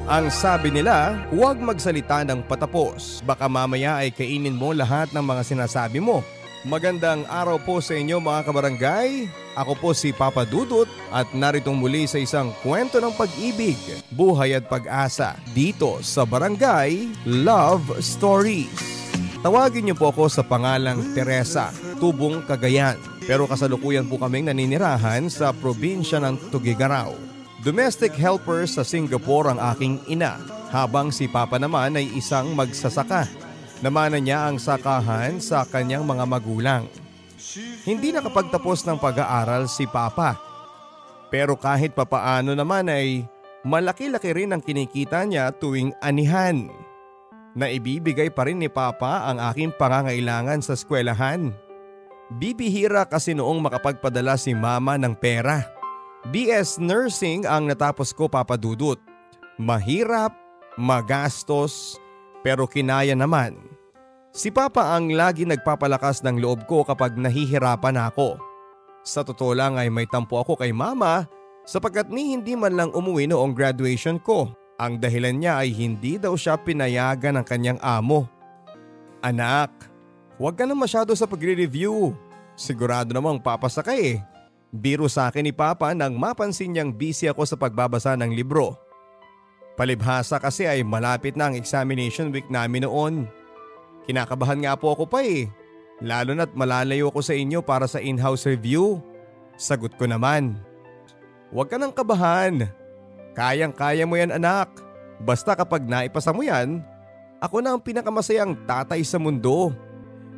Ang sabi nila, huwag magsalita ng patapos. Baka mamaya ay kainin mo lahat ng mga sinasabi mo. Magandang araw po sa inyo mga kabarangay. Ako po si Papa Dudut at naritong muli sa isang kwento ng pag-ibig, buhay at pag-asa dito sa Barangay Love Stories. Tawagin niyo po ako sa pangalang Teresa, Tubong, Cagayan. Pero kasalukuyan po kaming naninirahan sa probinsya ng Tuguegarao. Domestic helper sa Singapore ang aking ina, habang si Papa naman ay isang magsasaka. Namana niya ang sakahan sa kanyang mga magulang. Hindi nakapagtapos ng pag-aaral si Papa. Pero kahit papaano naman ay malaki-laki rin ang kinikita niya tuwing anihan. Naibibigay pa rin ni Papa ang aking pangangailangan sa eskwelahan. Bibihira kasi noong makapagpadala si Mama ng pera. BS Nursing ang natapos ko, Papa Dudut. Mahirap, magastos, pero kinaya naman. Si Papa ang lagi nagpapalakas ng loob ko kapag nahihirapan ako. Sa totoo lang ay may tampo ako kay Mama sapagkat hindi man lang umuwi noong graduation ko. Ang dahilan niya ay hindi daw siya pinayagan ng kanyang amo. Anak, huwag ka na masyado sa pagre-review. Sigurado namang papasa ka eh. Biro sa akin ni Papa nang mapansin niyang busy ako sa pagbabasa ng libro. Palibhasa kasi ay malapit na ang examination week namin noon. Kinakabahan nga po ako pa eh. Lalo na't malalayo ako sa inyo para sa in-house review. Sagot ko naman. Huwag ka nang kabahan. Kayang-kaya mo yan anak. Basta kapag naipasa mo yan, ako na ang pinakamasayang tatay sa mundo.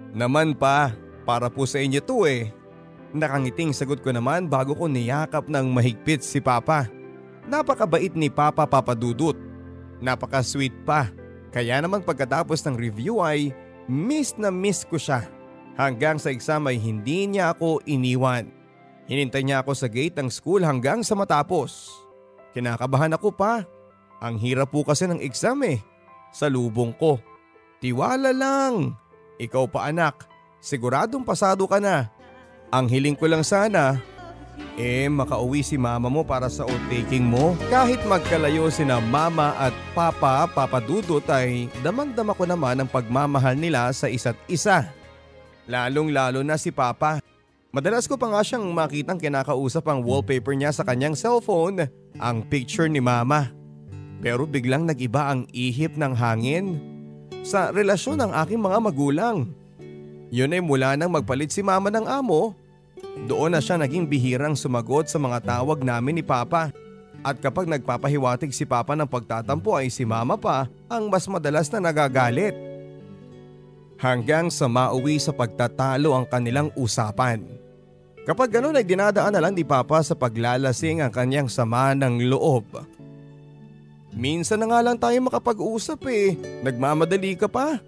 Naman pa, para po sa inyo to eh. Nakangiting sagot ko naman bago ko niyakap ng mahigpit si Papa. Napakabait ni Papa, Papa Dudut. Napaka-sweet pa. Kaya naman pagkatapos ng review ay miss na miss ko siya. Hanggang sa exam ay hindi niya ako iniwan. Hinintay niya ako sa gate ng school hanggang sa matapos. Kinakabahan ako pa. Ang hirap po kasi ng exam eh. Sa lubong ko. Tiwala lang. Ikaw pa anak, siguradong pasado ka na. Ang hiling ko lang sana, makauwi si Mama mo para sa oath-taking mo. Kahit magkalayo sina Mama at Papa, Papa Dudut ay damang-dama ko naman ang pagmamahal nila sa isa't isa. Lalong-lalo na si Papa. Madalas ko pa nga siyang makitang kinakausap ang wallpaper niya sa kanyang cellphone, ang picture ni Mama. Pero biglang nag-iba ang ihip ng hangin sa relasyon ng aking mga magulang. Yun ay mula nang magpalit si Mama ng amo. Doon na siya naging bihirang sumagot sa mga tawag namin ni Papa. At kapag nagpapahiwatig si Papa ng pagtatampo ay si Mama pa ang mas madalas na nagagalit. Hanggang sa mauwi sa pagtatalo ang kanilang usapan. Kapag gano'n ay dinadaan na lang ni Papa sa paglalasing ang kanyang sama ng loob. Minsan na nga lang tayo makapag-usap eh, nagmamadali ka pa.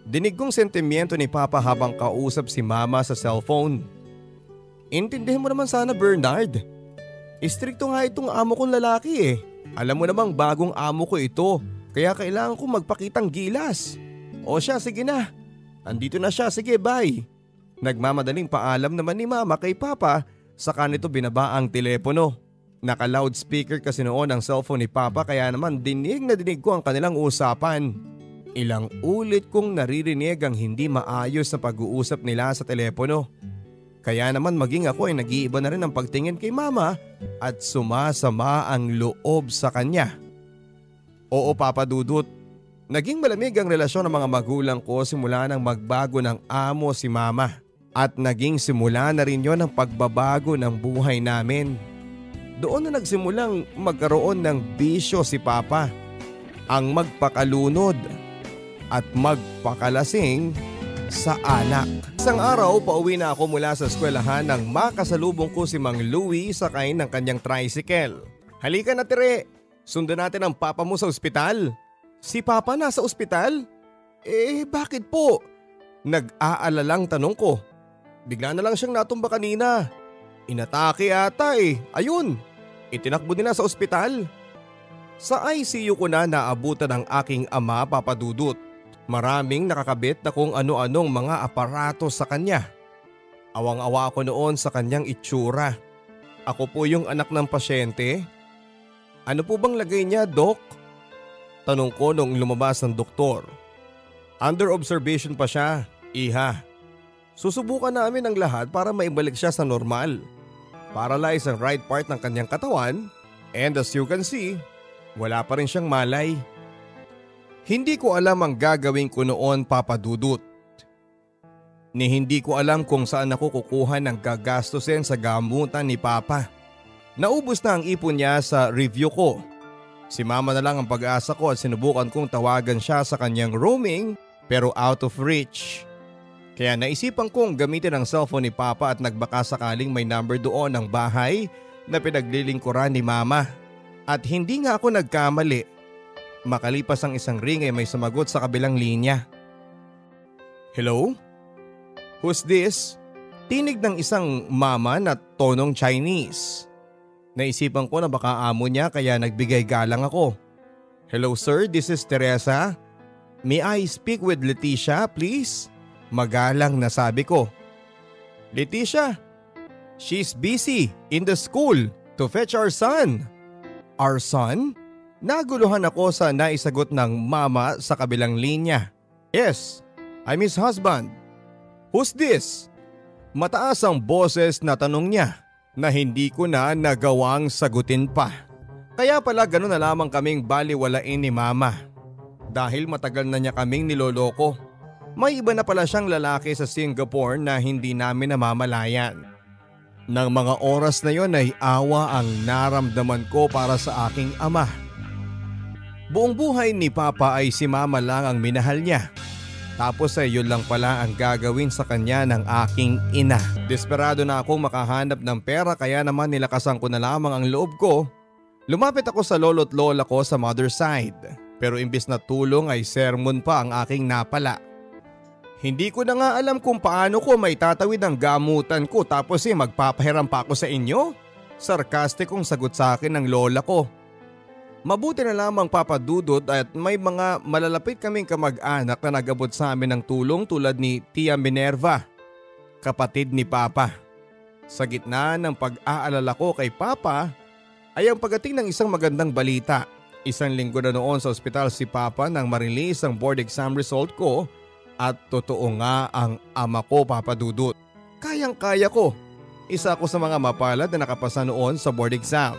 Dinig kong sentimiento ni Papa habang kausap si Mama sa cellphone. Intindihin mo naman sana Bernard. Istrikto nga itong amo kong lalaki eh. Alam mo namang bagong amo ko ito, kaya kailangan kong magpakitang gilas. O siya, sige na. Andito na siya, sige bye. Nagmamadaling paalam naman ni Mama kay Papa, saka nito binaba ang telepono. Naka-loudspeaker kasi noon ang cellphone ni Papa kaya naman dinig na dinig ko ang kanilang usapan. Ilang ulit kong naririnig ang hindi maayos na pag-uusap nila sa telepono. Kaya naman maging ako ay nag-iiba na rin ang pagtingin kay Mama at sumasama ang loob sa kanya. Oo Papa Dudut, naging malamig ang relasyon ng mga magulang ko simula nang magbago ng amo si Mama. At naging simula na rin yon ang pagbabago ng buhay namin. Doon na nagsimulang magkaroon ng bisyo si Papa. Ang magpakalunod at magpakalasing sa alak. Isang araw pauwi na ako mula sa eskwelahan nang makasalubong ko si Mang Louie sakay ng kanyang tricycle. Halika na Tere, sundan natin ang Papa mo sa ospital. Si Papa nasa ospital? Bakit po? Nag-aalalang tanong ko. Bigla na lang siyang natumba kanina. Inatake ata eh. Ayun, itinakbo nila sa ospital. Sa ICU ko na naabutan ang aking ama Papa Dudut. Maraming nakakabit na kung ano-anong mga aparato sa kanya. Awang-awa ako noon sa kanyang itsura. Ako po yung anak ng pasyente. Ano po bang lagay niya, Doc? Tanong ko nung lumabas ng doktor. Under observation pa siya, iha. Susubukan namin ang lahat para maibalik siya sa normal. Paralyze ang right part ng kanyang katawan and as you can see, wala pa rin siyang malay. Hindi ko alam ang gagawin ko noon, Papa Dudut. Ni hindi ko alam kung saan ako kukuha ng gagastusin sa gamutan ni Papa. Naubos na ang ipon niya sa review ko. Si Mama na lang ang pag-asa ko at sinubukan kong tawagan siya sa kanyang roaming pero out of reach. Kaya naisipan kong gamitin ang cellphone ni Papa at nagbaka sakaling may number doon ng bahay na pinaglilingkuran ni Mama. At hindi nga ako nagkamali. Makalipas ang isang ring ay may sumagot sa kabilang linya. Hello? Who's this? Tinig ng isang mama na tonong Chinese. Naisipan ko na baka amo niya kaya nagbigay galang ako. Hello sir, this is Teresa. May I speak with Leticia please? Magalang na sabi ko. Leticia, she's busy in the school to fetch our son. Our son? Naguluhan ako sa naisagot ng mama sa kabilang linya. Yes, I'm his husband. Who's this? Mataas ang boses na tanong niya na hindi ko na nagawang sagutin pa. Kaya pala gano'n na lamang kaming baliwalain ni Mama. Dahil matagal na niya kaming niloloko. May iba na pala siyang lalaki sa Singapore na hindi namin namamalayan. Nang mga oras na yon ay awa ang naramdaman ko para sa aking ama. Buong buhay ni Papa ay si Mama lang ang minahal niya. Tapos ay yun lang pala ang gagawin sa kanya ng aking ina. Desperado na akong makahanap ng pera kaya naman nilakasan ko na lamang ang loob ko. Lumapit ako sa lolo't lola ko sa mother side. Pero imbis na tulong ay sermon pa ang aking napala. Hindi ko na nga alam kung paano ko may tatawid ang gamutan ko tapos magpapahiram pa ako sa inyo? Sarkastikong sagot sa akin ng lola ko. Mabuti na lamang Papa Dudut at may mga malalapit kaming kamag-anak na nag-abot sa amin ng tulong tulad ni Tia Minerva, kapatid ni Papa. Sa gitna ng pag-aalala ko kay Papa ay ang pagdating ng isang magandang balita. Isang linggo na noon sa ospital si Papa nang ma-release ang board exam result ko at totoo nga ang ama ko Papa Dudut. Kayang-kaya ko. Isa ako sa mga mapalad na nakapasa noon sa board exam.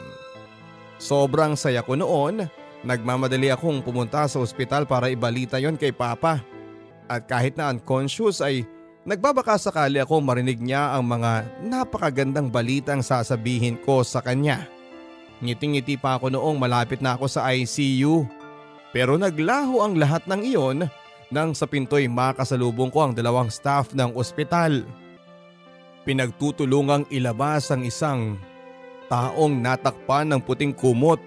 Sobrang saya ko noon, nagmamadali akong pumunta sa ospital para ibalita yon kay Papa. At kahit na unconscious ay nagbabaka sakali ako marinig niya ang mga napakagandang balitang sasabihin ko sa kanya. Ngiti-ngiti pa ako noong malapit na ako sa ICU. Pero naglaho ang lahat ng iyon nang sa pinto'y makasalubong ko ang dalawang staff ng ospital. Pinagtutulungang ilabas ang isang taong natakpan ng puting kumot.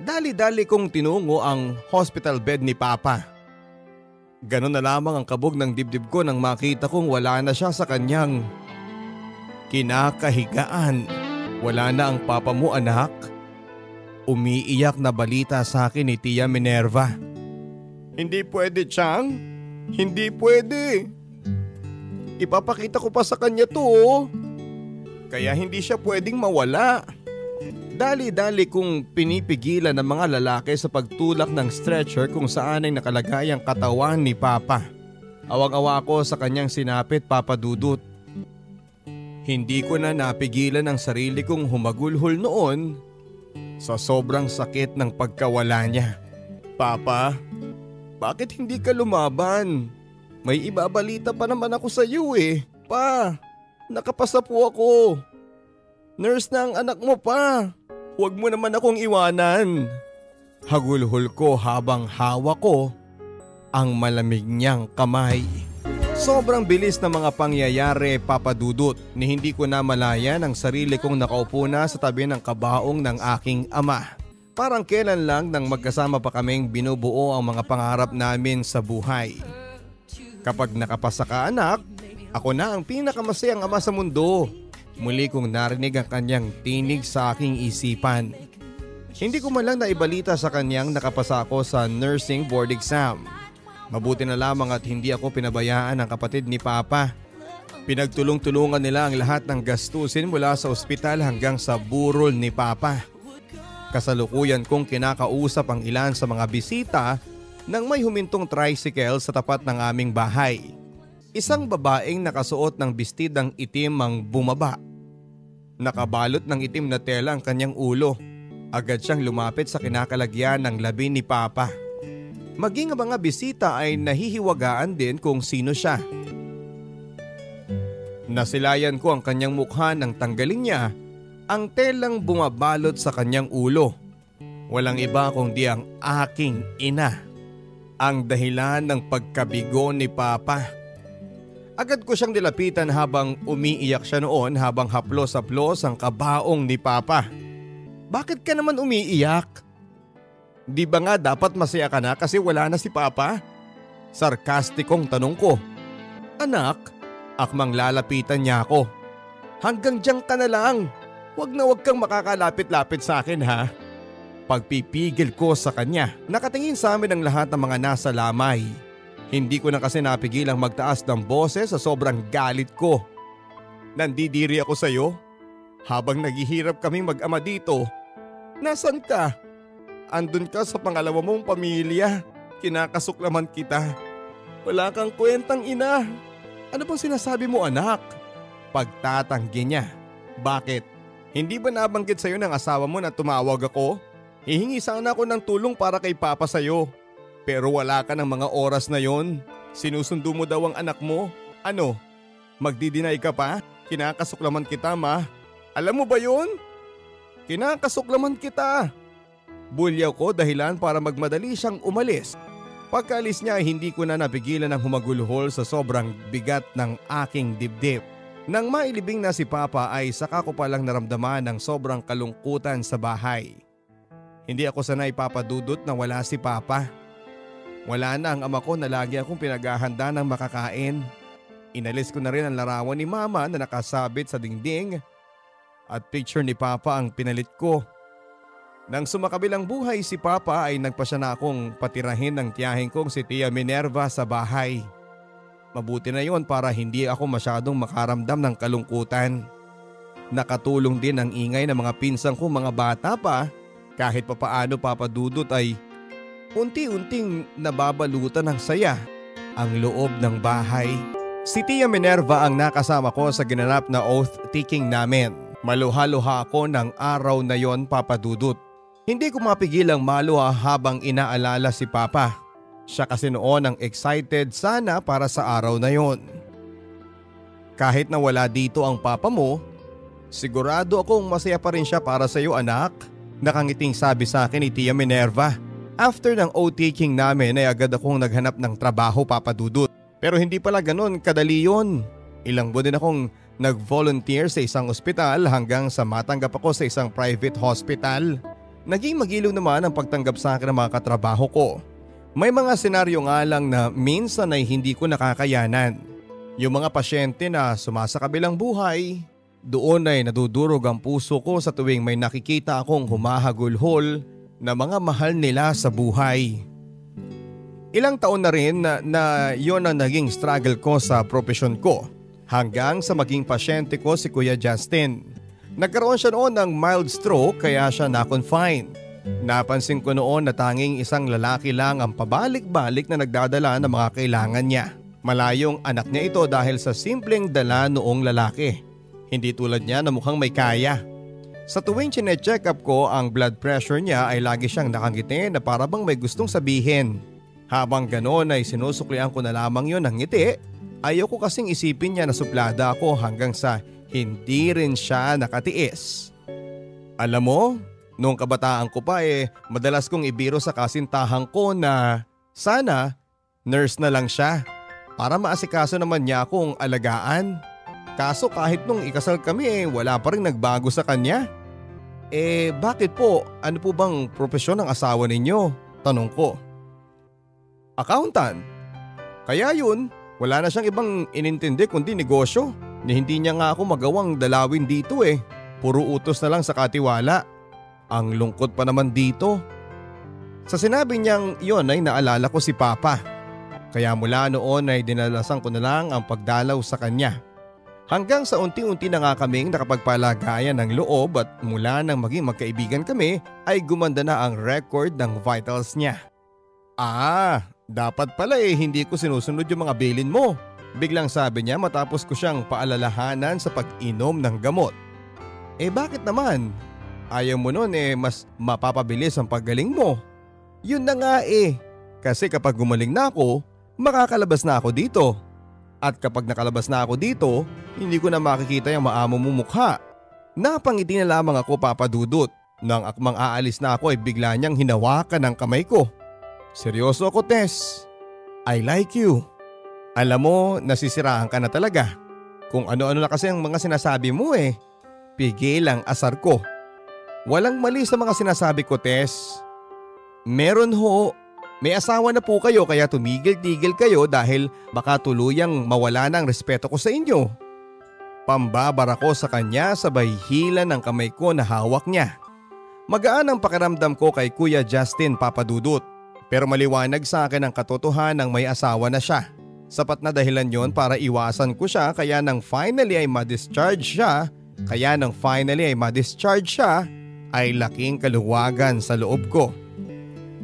Dali-dali kong tinungo ang hospital bed ni Papa. Ganon na lamang ang kabog ng dibdib ko nang makita kong wala na siya sa kanyang kinakahigaan. Wala na ang papa mo anak. Umiiyak na balita sa akin ni Tia Minerva. Hindi pwede Chang, hindi pwede. Ipapakita ko pa sa kanya to. Kaya hindi siya pwedeng mawala. Dali-dali kong pinipigilan ng mga lalaki sa pagtulak ng stretcher kung saan ay nakalagay ang katawan ni Papa. Awang-awa ko sa kanyang sinapit Papa Dudut. Hindi ko na napigilan ang sarili kong humagulhol noon sa sobrang sakit ng pagkawala niya. Papa, bakit hindi ka lumaban? May ibabalita pa naman ako sa iyo eh. Pa, nakapasa po ako. Nurse na ang anak mo pa. Huwag mo naman akong iwanan. Hagulhol ko habang hawak ko ang malamig niyang kamay. Sobrang bilis ng mga pangyayari Papa Dudut ni hindi ko na malayan ang sarili kong nakaupo na sa tabi ng kabaong ng aking ama. Parang kailan lang nang magkasama pa kaming binubuo ang mga pangarap namin sa buhay. Kapag nakapasa ka anak, ako na ang pinakamasayang ama sa mundo. Muli kong narinig ang kanyang tinig sa aking isipan. Hindi ko man lang naibalita sa kanyang nakapasa ako sa nursing board exam. Mabuti na lamang at hindi ako pinabayaan ng kapatid ni Papa. Pinagtulong-tulungan nila ang lahat ng gastusin mula sa ospital hanggang sa burol ni Papa. Kasalukuyan kong kinakausap ang ilan sa mga bisita nang may humintong tricycle sa tapat ng aming bahay. Isang babaeng nakasuot ng bestidang itim ang bumaba. Nakabalot ng itim na tela ang kanyang ulo. Agad siyang lumapit sa kinakalagyan ng labi ni Papa. Maging ang mga bisita ay nahihiwagaan din kung sino siya. Nasilayan ko ang kanyang mukha nang tanggalin niya ang telang bumabalot sa kanyang ulo. Walang iba kundi ang aking ina. Ang dahilan ng pagkabigo ni Papa. Agad ko siyang nilapitan habang umiiyak siya noon habang haplos-haplos ang kabaong ni Papa. Bakit ka naman umiiyak? Di ba nga dapat masaya ka na kasi wala na si Papa? Sarkastikong tanong ko. Anak, akmang lalapitan niya ako. Hanggang diyan ka na lang. Huwag na huwag kang makakalapit-lapit sa akin ha. Pagpipigil ko sa kanya, nakatingin sa amin ang lahat ng mga nasa lamay. Hindi ko na kasi napigilang magtaas ng boses sa sobrang galit ko. Nandidiri ako sa iyo. Habang naghihirap kaming mag-ama dito. Nasaan ka? Andun ka sa pangalawa mong pamilya. Kinakasuklaman kita. Wala kang kwentang ina. Ano bang sinasabi mo anak? Pagtatanggi niya. Bakit? Hindi ba nabanggit sa'yo ng asawa mo na tumawag ako? Hihingi sana ako ng tulong para kay Papa sa'yo. Pero wala ka ng mga oras na yon. Sinusundo mo daw ang anak mo. Ano? Magdi-deny ka pa? Kinakasuklaman kita ma. Alam mo ba yon? Kinakasuklaman kita. Bulyaw ko dahilan para magmadali siyang umalis. Pagkaalis niya hindi ko na napigilan ang humagulhol sa sobrang bigat ng aking dibdib. Nang mailibing na si Papa ay saka ko palang naramdaman ng sobrang kalungkutan sa bahay. Hindi ako sanay papadudot na wala si Papa. Wala na ang ama ko na lagi akong pinaghahanda ng makakain. Inalis ko na rin ang larawan ni Mama na nakasabit sa dingding at picture ni Papa ang pinalit ko. Nang sumakabilang buhay si Papa ay nagpasya na akong patirahin ng tiyahin kong si Tia Minerva sa bahay. Mabuti na yon para hindi ako masyadong makaramdam ng kalungkutan. Nakatulong din ang ingay ng mga pinsang kong mga bata pa kahit papaano papadudot ay unti-unting nababalutan ng saya ang loob ng bahay. Si Tia Minerva ang nakasama ko sa ginanap na oath-taking namin. Maluha-luha ako ng araw na yon papadudot. Hindi ko mapigilang maluha habang inaalala si Papa. Siya kasi noon ang excited sana para sa araw na yon. Kahit na wala dito ang Papa mo, sigurado akong masaya pa rin siya para sa iyo anak. Nakangiting sabi sa akin ni Tia Minerva. After ng oath-taking namin ay agad akong naghanap ng trabaho papadudot. Pero hindi pala ganon kadali yon. Ilang buwan din akong nag-volunteer sa isang ospital hanggang sa matanggap ako sa isang private hospital. Naging magiliw naman ang pagtanggap sa akin ng mga katrabaho ko. May mga senaryo nga lang na minsan ay hindi ko nakakayanan. Yung mga pasyente na sumasakabilang buhay, doon ay nadudurog ang puso ko sa tuwing may nakikita akong humahagulhol na mga mahal nila sa buhay. Ilang taon na rin na yon ang naging struggle ko sa propesyon ko. Hanggang sa maging pasyente ko si Kuya Justin. Nagkaroon siya noon ng mild stroke kaya siya na-confine. Napansin ko noon na tanging isang lalaki lang ang pabalik-balik na nagdadala ng mga kailangan niya. Malayong anak niya ito dahil sa simpleng dala noong lalaki. Hindi tulad niya na mukhang may kaya. Sa tuwing chine-check up ko ang blood pressure niya ay lagi siyang nakangiti na para bang may gustong sabihin. Habang ganoon ay sinusuklian ko na lamang yon ng ngiti. Ayoko kasing isipin niya na suplada ako hanggang sa hindi rin siya nakatiis. Alam mo, noong kabataan ko pa madalas kong ibiro sa kasintahan ko na sana nurse na lang siya para maasikaso naman niya akong alagaan. Kaso kahit nung ikasal kami wala pa rin nagbago sa kanya. Bakit po? Ano po bang propesyon ng asawa ninyo? Tanong ko. Accountant. Kaya yun, wala na siyang ibang inintindi kundi negosyo. Ni hindi niya nga ako magawang dalawin dito Puro utos na lang sa katiwala. Ang lungkot pa naman dito. Sa sinabi niyang yon ay naalala ko si Papa. Kaya mula noon ay dinalasan ko na lang ang pagdalaw sa kanya. Hanggang sa unti-unti na nga kaming nakapagpalagayan ng loob at mula nang maging magkaibigan kami ay gumanda na ang record ng vitals niya. Dapat pala hindi ko sinusunod yung mga bilin mo. Biglang sabi niya matapos ko siyang paalalahanan sa pag-inom ng gamot. Bakit naman? Ayaw mo nun mas mapapabilis ang paggaling mo. Yun na nga Kasi kapag gumaling na ako, makakalabas na ako dito. At kapag nakalabas na ako dito, hindi ko na makikita yung maamo mong mukha. Napangiti na lamang ako, Papa Dudut. Nang akmang aalis na ako ay bigla niyang hinawakan ang kamay ko. Seryoso ako, Tess. I like you. Alam mo, nasisiraan ka na talaga. Kung ano-ano na kasi ang mga sinasabi mo Pigil ang asar ko. Walang mali sa mga sinasabi ko, Tess. Meron ho. May asawa na po kayo kaya tumigil-tigil kayo dahil baka tuluyang mawala na ang respeto ko sa inyo. Pambabara ko sa kanya sabay hila ng kamay ko na hawak niya. Magaan ang pakiramdam ko kay Kuya Justin, Papa Dudut. Pero maliwanag sa akin ang katotohanan ng may asawa na siya. Sapat na dahilan yon para iwasan ko siya kaya nang finally ay ma-discharge siya ay laking kaluwagan sa loob ko.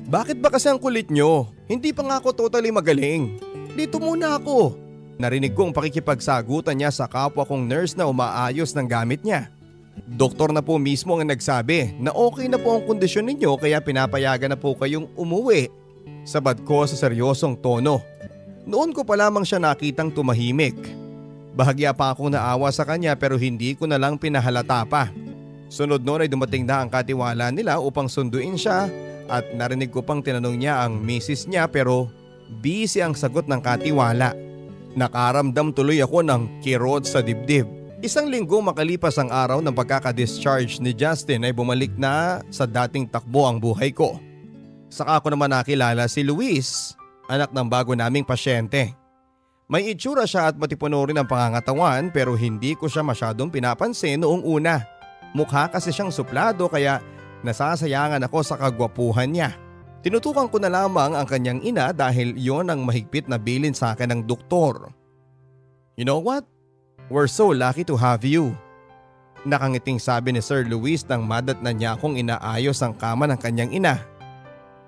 Bakit ba kasi ang kulit nyo? Hindi pa nga ako totally magaling. Dito muna ako. Narinig kong pakikipagsagutan niya sa kapwa kong nurse na umaayos ng gamit niya. Doktor na po mismo ang nagsabi na okay na po ang kondisyon ninyo kaya pinapayagan na po kayong umuwi. Sabad ko sa seryosong tono. Noon ko pa lamang siya nakitang tumahimik. Bahagya pa akong naawa sa kanya pero hindi ko na lang pinahalata pa. Sunod noon ay dumating na ang katiwala nila upang sunduin siya. At narinig ko pang tinanong niya ang misis niya pero busy ang sagot ng katiwala. Nakaramdam tuloy ako ng kirot sa dibdib. Isang linggo makalipas ang araw ng pagkakadischarge ni Justin ay bumalik na sa dating takbo ang buhay ko. Saka ko naman nakilala si Luis, anak ng bago naming pasyente. May itsura siya at matipuno rin ang pangangatawan pero hindi ko siya masyadong pinapansin noong una. Mukha kasi siyang suplado kaya nasasayangan ako sa kagwapuhan niya. Tinutukan ko na lamang ang kanyang ina dahil yon ang mahigpit na bilin sa akin ng doktor. You know what? We're so lucky to have you. Nakangiting sabi ni Sir Luis nang madatnan niya akong inaayos ang kama ng kanyang ina.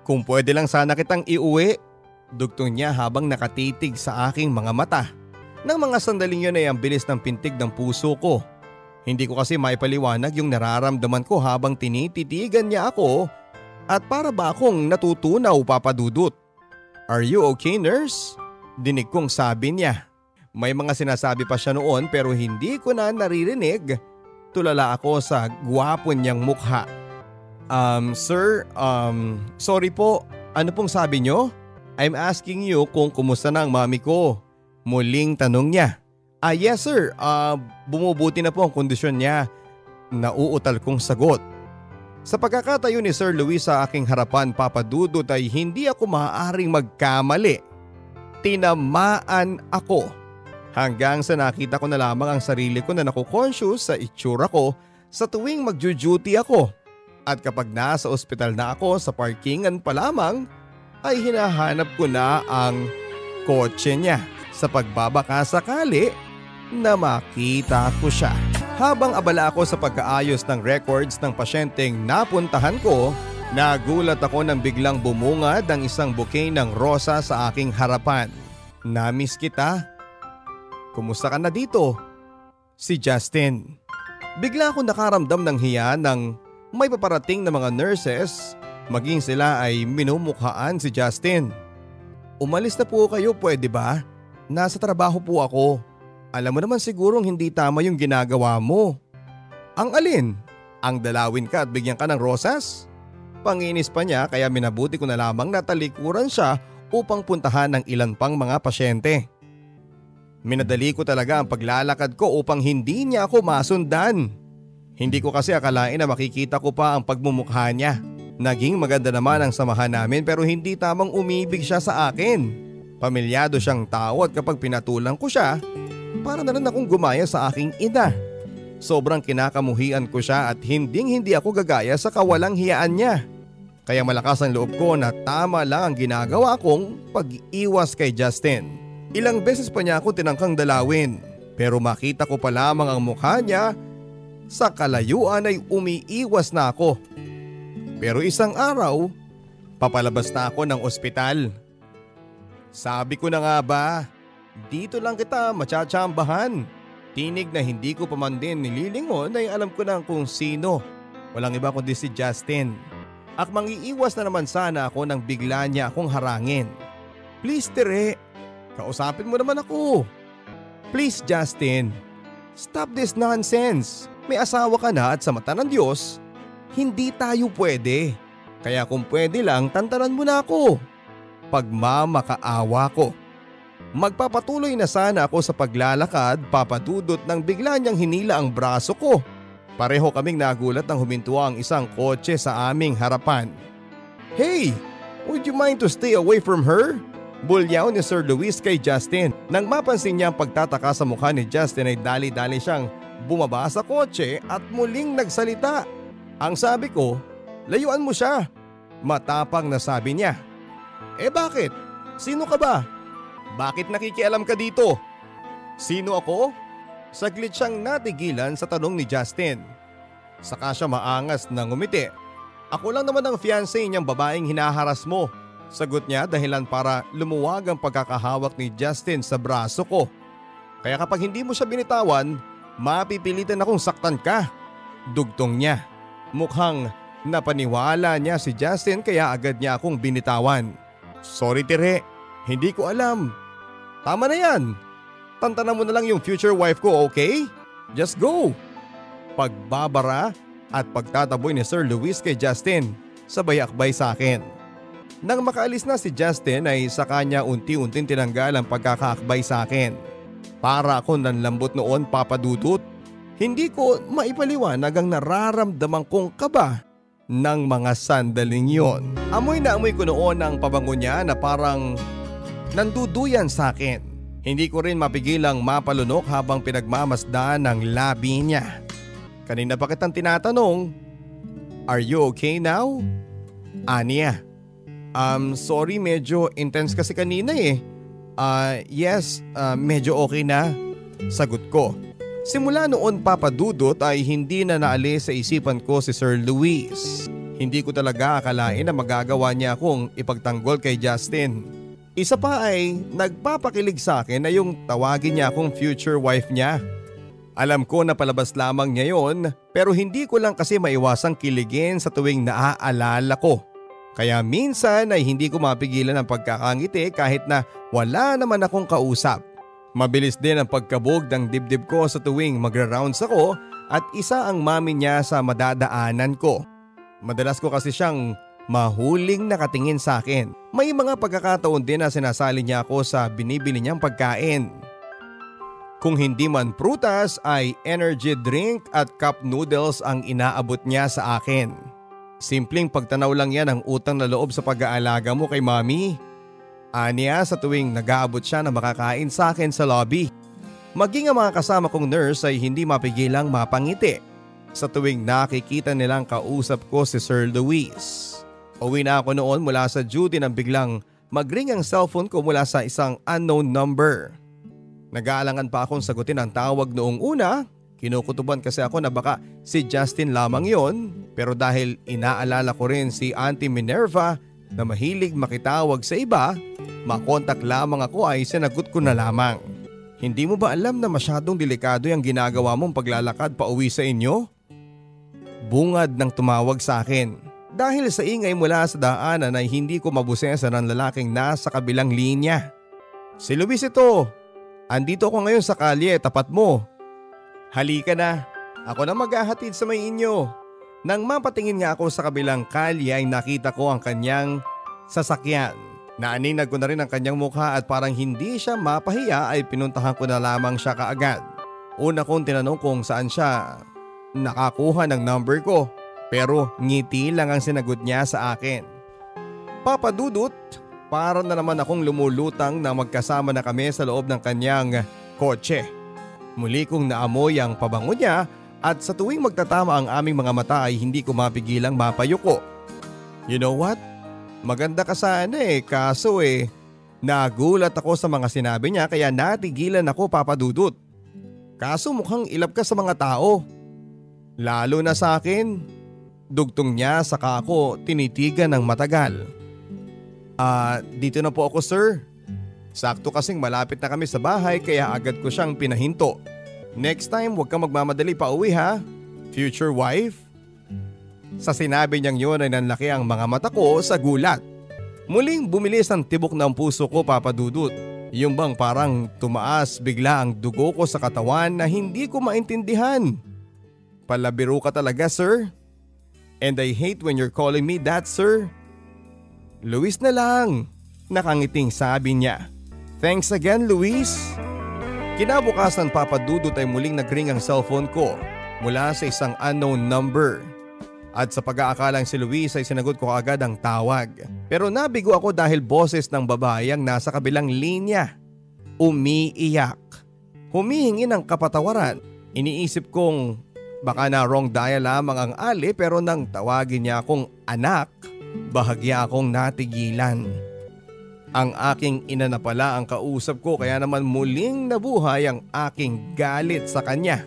Kung pwede lang sana kitang iuwi, dugtong niya habang nakatitig sa aking mga mata. Nang mga sandaling yun ay ang bilis ng pintig ng puso ko. Hindi ko kasi maipaliwanag yung nararamdaman ko habang tinititigan niya ako at para ba akong natutunaw, Papa Dudut. Are you okay, nurse? Dinig kong sabi niya. May mga sinasabi pa siya noon pero hindi ko na naririnig. Tulala ako sa gwapo niyang mukha. Sir, sorry po. Ano pong sabi niyo? I'm asking you kung kumusta na ang mami ko. Muling tanong niya. Yes sir, bumubuti na po ang kondisyon niya. Nauutal kong sagot. Sa pagkakatayo ni Sir Luis sa aking harapan, Papa Dudut, ay hindi ako maaaring magkamali. Tinamaan ako. Hanggang sa nakita ko na lamang ang sarili ko na nakukonsyus sa itsura ko sa tuwing magjo-duty ako. At kapag nasa ospital na ako sa parkingan pa lamang, ay hinahanap ko na ang kotse niya sa pagbabaka sakali na makita ko siya. Habang abala ako sa pagkaayos ng records ng pasyenteng napuntahan ko, nagulat ako nang biglang bumungad ang isang bouquet ng rosa sa aking harapan. Namiss kita. Kumusta ka na dito? Si Justin. Bigla akong nakaramdam ng hiya nang may paparating na mga nurses, maging sila ay minumukhaan si Justin. Umalis na po kayo, pwede ba? Nasa trabaho po ako. Alam mo naman sigurong hindi tama yung ginagawa mo. Ang alin? Ang dalawin ka at bigyan ka ng rosas? Panginis pa niya kaya minabuti ko na lamang natalikuran siya upang puntahan ng ilan pang mga pasyente. Minadali ko talaga ang paglalakad ko upang hindi niya ako masundan. Hindi ko kasi akalain na makikita ko pa ang pagmumukha niya. Naging maganda naman ang samahan namin pero hindi tamang umibig siya sa akin. Pamilyado siyang tao at kapag pinatulang ko siya, para na rin akong gumaya sa aking ina. Sobrang kinakamuhian ko siya at hindi ako gagaya sa kawalang hiyaan niya. Kaya malakas ang loob ko na tama lang ang ginagawa kong pag-iwas kay Justin. Ilang beses pa niya ako tinangkang dalawin Pero makita ko pa lamang ang mukha niya, sa kalayuan ay umiiwas na ako. Pero isang araw, papalabas na ako ng ospital. Sabi ko na nga ba, dito lang kita matsatsambahan. Tinig na hindi ko pa man din nililingon ay alam ko na kung sino. Walang iba kundi si Justin. At mangiiwas na naman sana ako nang bigla niya akong harangin. Please Tere, kausapin mo naman ako. Please Justin, stop this nonsense. May asawa ka na at sa mata ng Diyos, hindi tayo pwede. Kaya kung pwede lang, tantanan mo na ako. Pagmamakaawa ko. Magpapatuloy na sana ako sa paglalakad, papadudot nang bigla niyang hinila ang braso ko. Pareho kaming nagulat nang huminto ang isang kotse sa aming harapan. Hey, would you mind to stay away from her? Bulyaw ni Sir Luis kay Justin. Nang mapansin niya ang pagtataka sa mukha ni Justin ay dali-dali siyang bumaba sa kotse at muling nagsalita. Ang sabi ko, layuan mo siya. Matapang na sabi niya. Bakit? Sino ka ba? Bakit nakikialam ka dito? Sino ako? Saglit siyang natigilan sa tanong ni Justin. Saka siya maangas na ngumiti. Ako lang naman ang fiancé niyang babaeng hinaharas mo. Sagot niya dahilan para lumuwag ang pagkakahawak ni Justin sa braso ko. Kaya kapag hindi mo siya binitawan, mapipilitan akong saktan ka. Dugtong niya. Mukhang napaniwala niya si Justin kaya agad niya akong binitawan. Sorry Tere, hindi ko alam. Tama na yan. Tantanan mo na lang yung future wife ko, okay? Just go. Pagbabara at pagtataboy ni Sir Luis kay Justin, sabay akbay sa akin. Nang makaalis na si Justin ay sa kanya unti-unting tinanggal ang pagkakaakbay sa akin. Para ako nanlambot noon papadudot. Hindi ko maipaliwanag ang nararamdaman kong kaba ng mga sandaling yon. Amoy na amoy ko noon ang pabango niya na parang nanduduyan sa akin. Hindi ko rin mapigilang mapalunok habang pinagmamasdan ng labi niya. Kanina pa kitang tinatanong, "Are you okay now?" Aniya. Sorry, medyo intense kasi kanina eh. Yes, medyo okay na. Sagot ko. Simula noon papadudot ay hindi na naalis sa isipan ko si Sir Luis. Hindi ko talaga akalain na magagawa niya akong ipagtanggol kay Justin. Isa pa ay nagpapakilig sa akin na yung tawagin niya akong future wife niya. Alam ko na palabas lamang niya yon pero hindi ko lang kasi maiwasang kiligin sa tuwing naaalala ko. Kaya minsan ay hindi ko mapigilan ang pagkakangiti kahit na wala naman akong kausap. Mabilis din ang pagkabog ng dibdib ko sa tuwing magra-rounds ako at isa ang mami niya sa madadaanan ko. Madalas ko kasi siyang mahuling nakatingin sa akin. May mga pagkakataon din na sinasali niya ako sa binibili niyang pagkain. Kung hindi man prutas ay energy drink at cup noodles ang inaabot niya sa akin. Simpleng pagtanaw lang yan ang utang na loob sa pag-aalaga mo kay mami. Aniya sa tuwing nag-aabot siya na makakain sa akin sa lobby. Maging ang mga kasama kong nurse ay hindi mapigilang mapangiti sa tuwing nakikita nilang kausap ko si Sir Luis. Uwi na ako noon mula sa duty nang biglang mag-ring ang cellphone ko mula sa isang unknown number. Nag-aalangan pa akong sagutin ang tawag noong una. Kinukutuban kasi ako na baka si Justin lamang yon, pero dahil inaalala ko rin si Auntie Minerva na mahilig makitawag sa iba, makontak lamang ako ay sinagot ko na lamang. Hindi mo ba alam na masyadong delikado yung ginagawa mong paglalakad pa uwi sa inyo? Bungad ng tumawag sa akin. Dahil sa ingay mula sa daanan ay hindi ko mabusesa ng lalaking nasa kabilang linya. Si Luis ito. Andito ako ngayon sa kalye, tapat mo. Halika na, ako na maghahatid sa may inyo. Nang mapatingin nga ako sa kabilang kalye ay nakita ko ang kanyang sasakyan. Naaninag ko na rin ang kanyang mukha at parang hindi siya mapahiya ay pinuntahan ko na lamang siya kaagad. Una kong tinanong kung saan siya nakakuha ng number ko pero ngiti lang ang sinagot niya sa akin. Papadudot, para na naman akong lumulutang na magkasama na kami sa loob ng kanyang kotse. Muli kong naamoy ang pabango niya at sa tuwing magtatama ang aming mga mata ay hindi ko mapigilang mapayuko. You know what? Maganda ka sana kaso nagulat ako sa mga sinabi niya kaya natigilan ako papadudot. Kaso mukhang ilab ka sa mga tao. Lalo na sa akin. Dugtong niya saka ako tinitigan ng matagal. Dito na po ako sir. Sakto kasing malapit na kami sa bahay kaya agad ko siyang pinahinto. Next time huwag kang magmamadali pa uwi ha, future wife. Sa sinabi niyang yun ay nanlaki ang mga mata ko sa gulat. Muling bumilis ang tibok ng puso ko, Papa Dudut. Yung bang parang tumaas bigla ang dugo ko sa katawan na hindi ko maintindihan. Palabiro ka talaga sir. And I hate when you're calling me that sir. Luis na lang, nakangiting sabi niya. Thanks again Luis. Kinabukasan Papa Dudut ay muling nagring ang cellphone ko mula sa isang unknown number. At sa pag-aakalang si Luis ay sinagot ko agad ang tawag. Pero nabigo ako dahil boses ng babae ang nasa kabilang linya. Umiiyak. Humihingi ng kapatawaran. Iniisip kong baka na wrong dial lamang ang ali pero nang tawagin niya akong anak, bahagya akong natigilan. Ang aking ina na pala ang kausap ko kaya naman muling nabuhay ang aking galit sa kanya.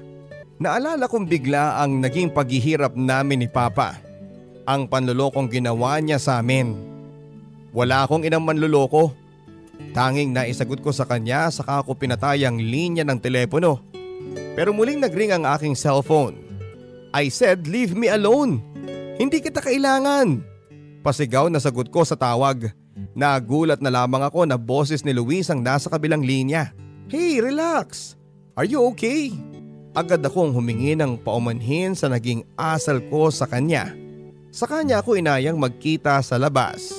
Naalala kong bigla ang naging paghihirap namin ni Papa. Ang panlulokong ginawa niya sa amin. Wala akong inang manluloko. Tanging naisagot ko sa kanya saka ako pinatay ang linya ng telepono. Pero muling nagring ang aking cellphone. I said leave me alone. Hindi kita kailangan. Pasigaw na sagot ko sa tawag. Nagulat na lamang ako na boses ni Luis ang nasa kabilang linya. Hey, relax. Are you okay? Agad akong humingi ng paumanhin sa naging asal ko sa kanya. Sa kanya ako inayang magkita sa labas.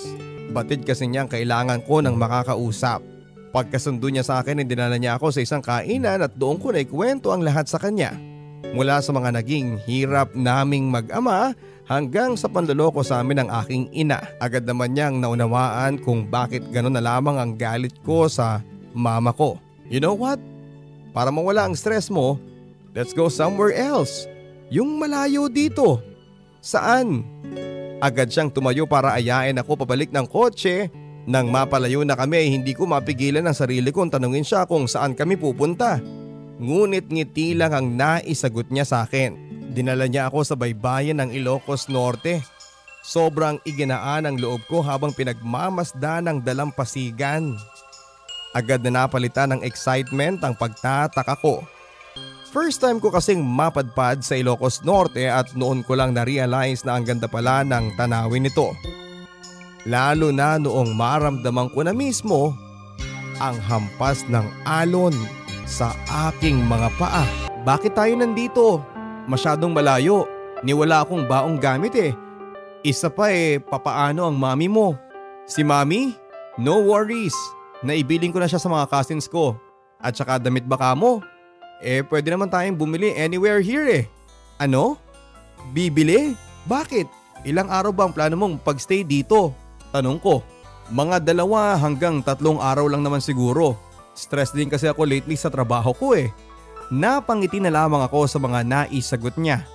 Batid kasi niyang kailangan ko ng makakausap. Pagkasundo niya sa akin, dinala niya ako sa isang kainan at doon ko na ikwento ang lahat sa kanya. Mula sa mga naging hirap naming mag-ama hanggang sa panloloko sa amin ng aking ina. Agad naman niyang naunawaan kung bakit gano'n na lamang ang galit ko sa mama ko. You know what? Para mawala ang stress mo, let's go somewhere else. Yung malayo dito. Saan? Agad siyang tumayo para ayain ako pabalik ng kotse. Nang mapalayo na kami ay hindi ko mapigilan ang sarili kong tanungin siya kung saan kami pupunta. Ngunit ngiti lang ang naisagot niya sa akin. Dinala niya ako sa baybayin ng Ilocos Norte. Sobrang iginaan ang loob ko habang pinagmamasdan ng dalampasigan. Agad na napalitan ng excitement ang pagtataka ko. First time ko kasing mapadpad sa Ilocos Norte at noon ko lang na-realize na ang ganda pala ng tanawin nito. Lalo na noong maramdaman ko na mismo ang hampas ng alon sa aking mga paa. Bakit tayo nandito? Masyadong malayo. Niwala akong baong gamit eh. Isa pa papaano ang mami mo? Si mami? No worries. Naibiling ko na siya sa mga cousins ko. At saka damit baka mo? Pwede naman tayong bumili anywhere here eh. Ano? Bibili? Bakit? Ilang araw ba ang plano mong pagstay dito? Tanong ko. Mga 2 hanggang 3 araw lang naman siguro. Stress din kasi ako lately sa trabaho ko eh. Napangiti na lamang ako sa mga naisagot niya.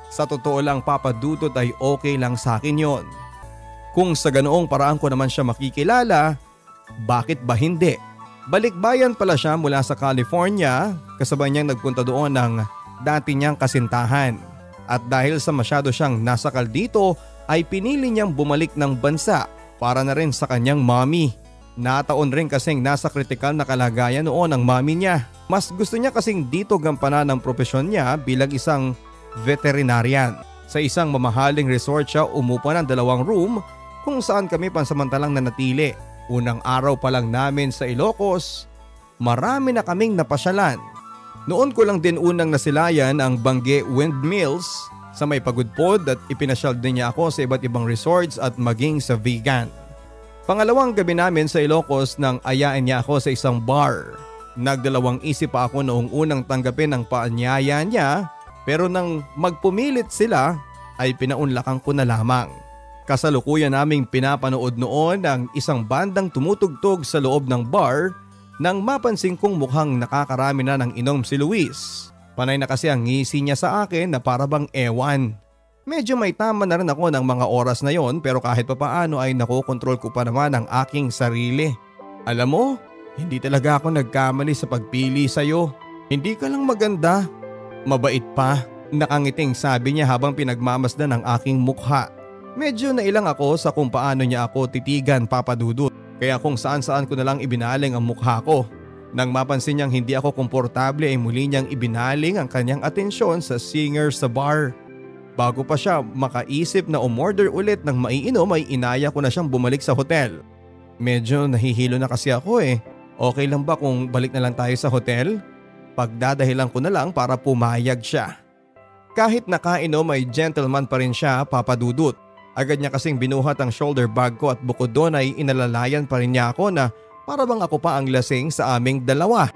Sa totoo lang Papa Dudut ay okay lang sa akin yon. Kung sa ganoong paraan ko naman siya makikilala, bakit ba hindi? Balikbayan pala siya mula sa California, kasabay niyang nagpunta doon ng dati niyang kasintahan. At dahil sa masyado siyang nasakal dito ay pinili niyang bumalik ng bansa para na rin sa kanyang mommy. Nataon rin kasing nasa kritikal na kalagayan noon ang mommy niya. Mas gusto niya kasing dito gampanan ang propesyon niya bilang isang veterinarian. Sa isang mamahaling resort siya umupa ng 2 room kung saan kami pansamantalang nanatili. Unang araw pa lang namin sa Ilocos, marami na kaming napasyalan. Noon ko lang din unang nasilayan ang Bangge Windmills sa may Pagudpod at ipinasyal din niya ako sa iba't ibang resorts at maging sa vegan. Pangalawang gabi namin sa Ilocos nang ayain niya ako sa isang bar. Nagdalawang isip pa ako noong unang tanggapin ang paanyaya niya pero nang magpumilit sila ay pinaunlakan ko na lamang. Kasalukuyan naming pinapanood noon ang isang bandang tumutugtog sa loob ng bar nang mapansin kong mukhang nakakarami na ng inom si Luis. Panay na kasi ang ngisi niya sa akin na para bang ewan. Medyo may tama na rin ako ng mga oras na yon pero kahit papaano ay nakokontrol ko pa naman ang aking sarili. Alam mo, hindi talaga ako nagkamali sa pagpili sa'yo. Hindi ka lang maganda, mabait pa. Nakangiting sabi niya habang pinagmamasdan ang aking mukha. Medyo nailang ako sa kung paano niya ako titigan, Papa Dudut. Kaya kung saan-saan ko na lang ibinaling ang mukha ko. Nang mapansin niyang hindi ako komportable ay muli niyang ibinaling ang kanyang atensyon sa singer sa bar. Bago pa siya makaisip na umorder ulit ng maiinom ay inaya ko na siyang bumalik sa hotel. Medyo nahihilo na kasi ako eh. Okay lang ba kung balik na lang tayo sa hotel? Pagdadahilan ko na lang para pumayag siya. Kahit nakainom ay gentleman pa rin siya, Papa Dudut. Agad niya kasing binuhat ang shoulder bag ko at bukod doon ay inalalayan pa rin niya ako na para bang ako pa ang lasing sa aming dalawa.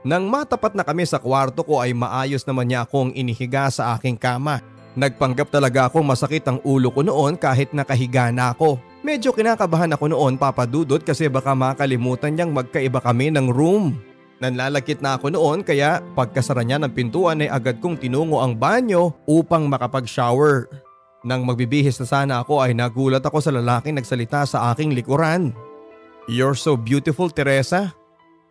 Nang matapat na kami sa kwarto ko ay maayos naman niya akong inihiga sa aking kama. Nagpanggap talaga akong masakit ang ulo ko noon kahit nakahiga na ako. Medyo kinakabahan ako noon, Papa Dudut, kasi baka makalimutan niyang magkaiba kami ng room. Nanlalakit na ako noon kaya pagkasara niya ng pintuan ay agad kong tinungo ang banyo upang makapag-shower. Nang magbibihis na sana ako ay nagulat ako sa lalaking nagsalita sa aking likuran. "You're so beautiful, Teresa."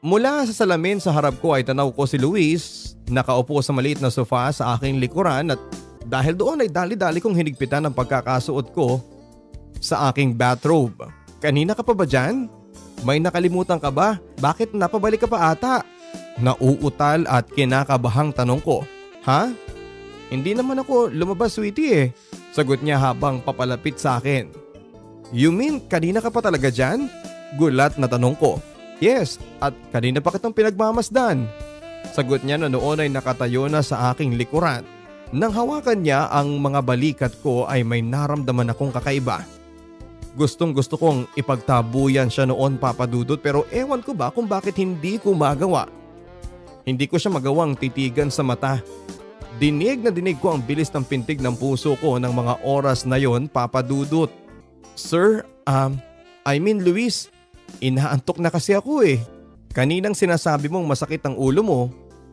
Mula sa salamin sa harap ko ay tanaw ko si Luis, nakaupo sa maliit na sofa sa aking likuran at dahil doon ay dali-dali kong hinigpitan ang pagkakasuot ko sa aking bathrobe. "Kanina ka pa ba dyan? May nakalimutan ka ba? Bakit napabalik ka pa ata?" Nauutal at kinakabahang tanong ko. "Ha? Hindi naman ako lumabas, sweetie eh." Sagot niya habang papalapit sa akin. "You mean kanina ka pa talaga dyan?" Gulat na tanong ko. "Yes, at kanina pa kitang pinagmamasdan." Sagot niya na noon ay nakatayo na sa aking likuran. Nang hawakan niya ang mga balikat ko ay may naramdaman akong kakaiba. Gustong gusto kong ipagtabuyan siya noon, Papa Dudut, pero ewan ko ba kung bakit hindi ko magawa. Hindi ko siya magawang titigan sa mata. Dinig na dinig ko ang bilis ng pintig ng puso ko ng mga oras na yon, Papa Dudut. "Sir, Luis, inaantok na kasi ako eh. Kaninang sinasabi mong masakit ang ulo mo,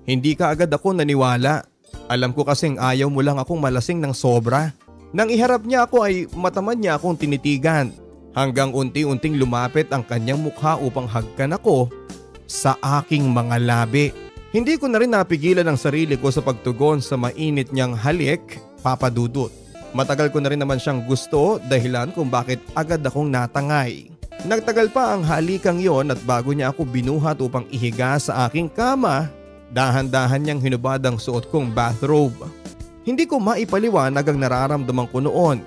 hindi ka agad ako naniwala. Alam ko kasing ayaw mo lang akong malasing ng sobra." Nang iharap niya ako ay matamad niya akong tinitigan hanggang unti-unting lumapit ang kanyang mukha upang hagkan ako sa aking mga labi. Hindi ko na rin napigilan ang sarili ko sa pagtugon sa mainit niyang halik, Papa Dudut. Matagal ko na rin naman siyang gusto, dahilan kung bakit agad akong natangay. Nagtagal pa ang halikang yon at bago niya ako binuhat upang ihiga sa aking kama, dahan-dahan niyang hinubad ang suot kong bathrobe. Hindi ko maipaliwanag ang nararamdaman ko noon,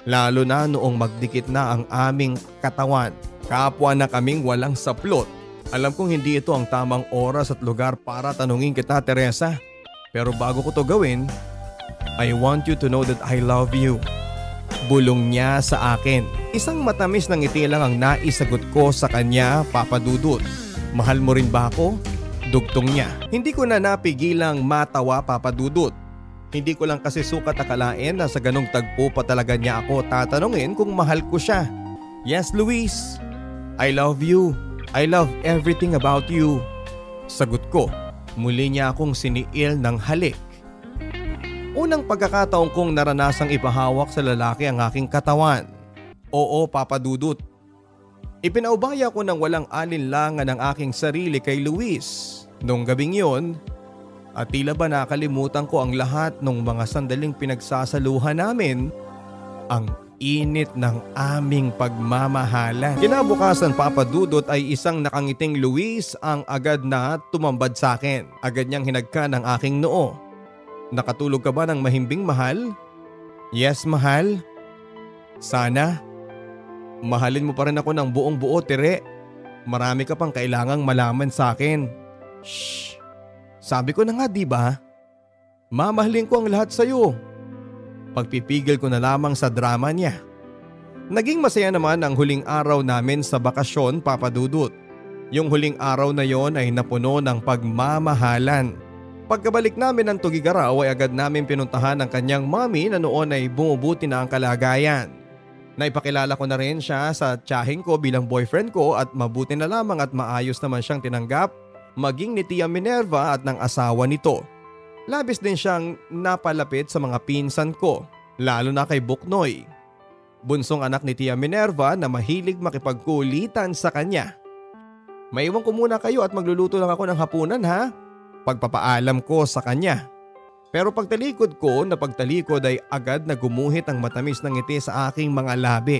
lalo na noong magdikit na ang aming katawan. Kapwa na kaming walang saplot. Alam kong hindi ito ang tamang oras at lugar para tanungin kita, Teresa. Pero bago ko to gawin, I want you to know that I love you. Bulong niya sa akin. Isang matamis na ngiti lang ang naisagot ko sa kanya, Papa Dudut. "Mahal mo rin ba ako?" Dugtong niya. Hindi ko na napigilang matawa, Papa Dudut. Hindi ko lang kasi sukat akalain na sa ganong tagpo pa talaga niya ako tatanungin kung mahal ko siya. "Yes, Luis. I love you. I love everything about you." Sagot ko. Muli niya akong siniil ng halik. Unang pagkakataon kong naranasang ipahawak sa lalaki ang aking katawan. Oo, Papa Dudut. Ipinaubaya ko ng walang alinlangan ang aking sarili kay Luis. Nung gabing yon, at tila ba nakalimutan ko ang lahat ng mga sandaling pinagsasaluhan namin, ang init ng aming pagmamahalan. Kinabukasan, Papa Dudut, ay isang nakangiting Luis ang agad na tumambad sa akin. Agad niyang hinagkan ang aking noo. "Nakatulog ka ba ng mahimbing, mahal?" "Yes, mahal." "Sana mahalin mo pa rin ako ng buong buo, Tere. Marami ka pang kailangang malaman sa akin." "Shh! Sabi ko na nga, di ba? Mamahalin ko ang lahat sa'yo." Pagpipigil ko na lamang sa drama niya. Naging masaya naman ang huling araw namin sa bakasyon, Papa Dudut. Yung huling araw na yon ay napuno ng pagmamahalan. Pagkabalik namin ng Tugigaraw ay agad namin pinuntahan ang kanyang mommy na noon ay bumubuti na ang kalagayan. Naipakilala ko na rin siya sa tiyahing ko bilang boyfriend ko at mabuti na lamang at maayos naman siyang tinanggap, maging ni Tia Minerva at ng asawa nito. Labis din siyang napalapit sa mga pinsan ko, lalo na kay Buknoy, bunsong anak ni Tia Minerva na mahilig makipagkulitan sa kanya. "Maiwan ko muna kayo at magluluto lang ako ng hapunan, ha?" pagpapaalam ko sa kanya. Pero pagtalikod ko na pagtalikod ay agad na gumuhit ang matamis ng ngiti sa aking mga labi.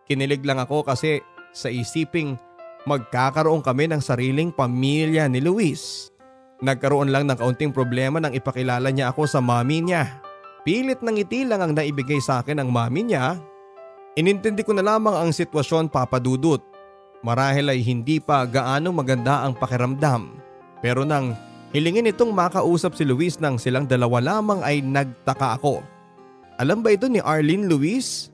Kinilig lang ako kasi sa isiping magkakaroon kami ng sariling pamilya ni Luis. Nagkaroon lang ng kaunting problema nang ipakilala niya ako sa mami niya. Pilit ng ngiti lang ang naibigay sa akin ng mami niya. Inintindi ko na lamang ang sitwasyon, Papa Dudut. Marahil ay hindi pa gaano maganda ang pakiramdam. Pero nang hilingin itong makausap si Luis nang silang dalawa lamang ay nagtaka ako. Alam ba ito ni Arlene, Luis?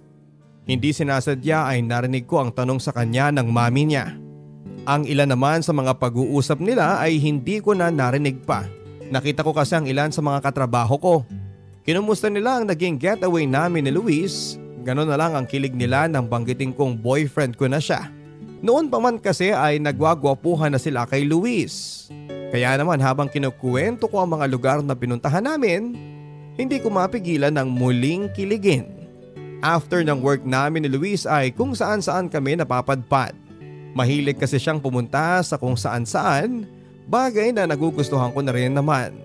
Hindi sinasadya ay narinig ko ang tanong sa kanya ng mami niya. Ang ilan naman sa mga pag-uusap nila ay hindi ko na narinig pa. Nakita ko kasi ang ilan sa mga katrabaho ko. Kinumusta nila ang naging getaway namin ni Luis. Ganon na lang ang kilig nila nang banggitin kong boyfriend ko na siya. Noon pa man kasi ay nagwagwapuhan na sila kay Luis. Kaya naman habang kinukwento ko ang mga lugar na pinuntahan namin, hindi ko mapigilan ng muling kiligin. After ng work namin ni Luis ay kung saan-saan kami napapadpad. Mahilig kasi siyang pumunta sa kung saan-saan, bagay na nagugustuhan ko na rin naman.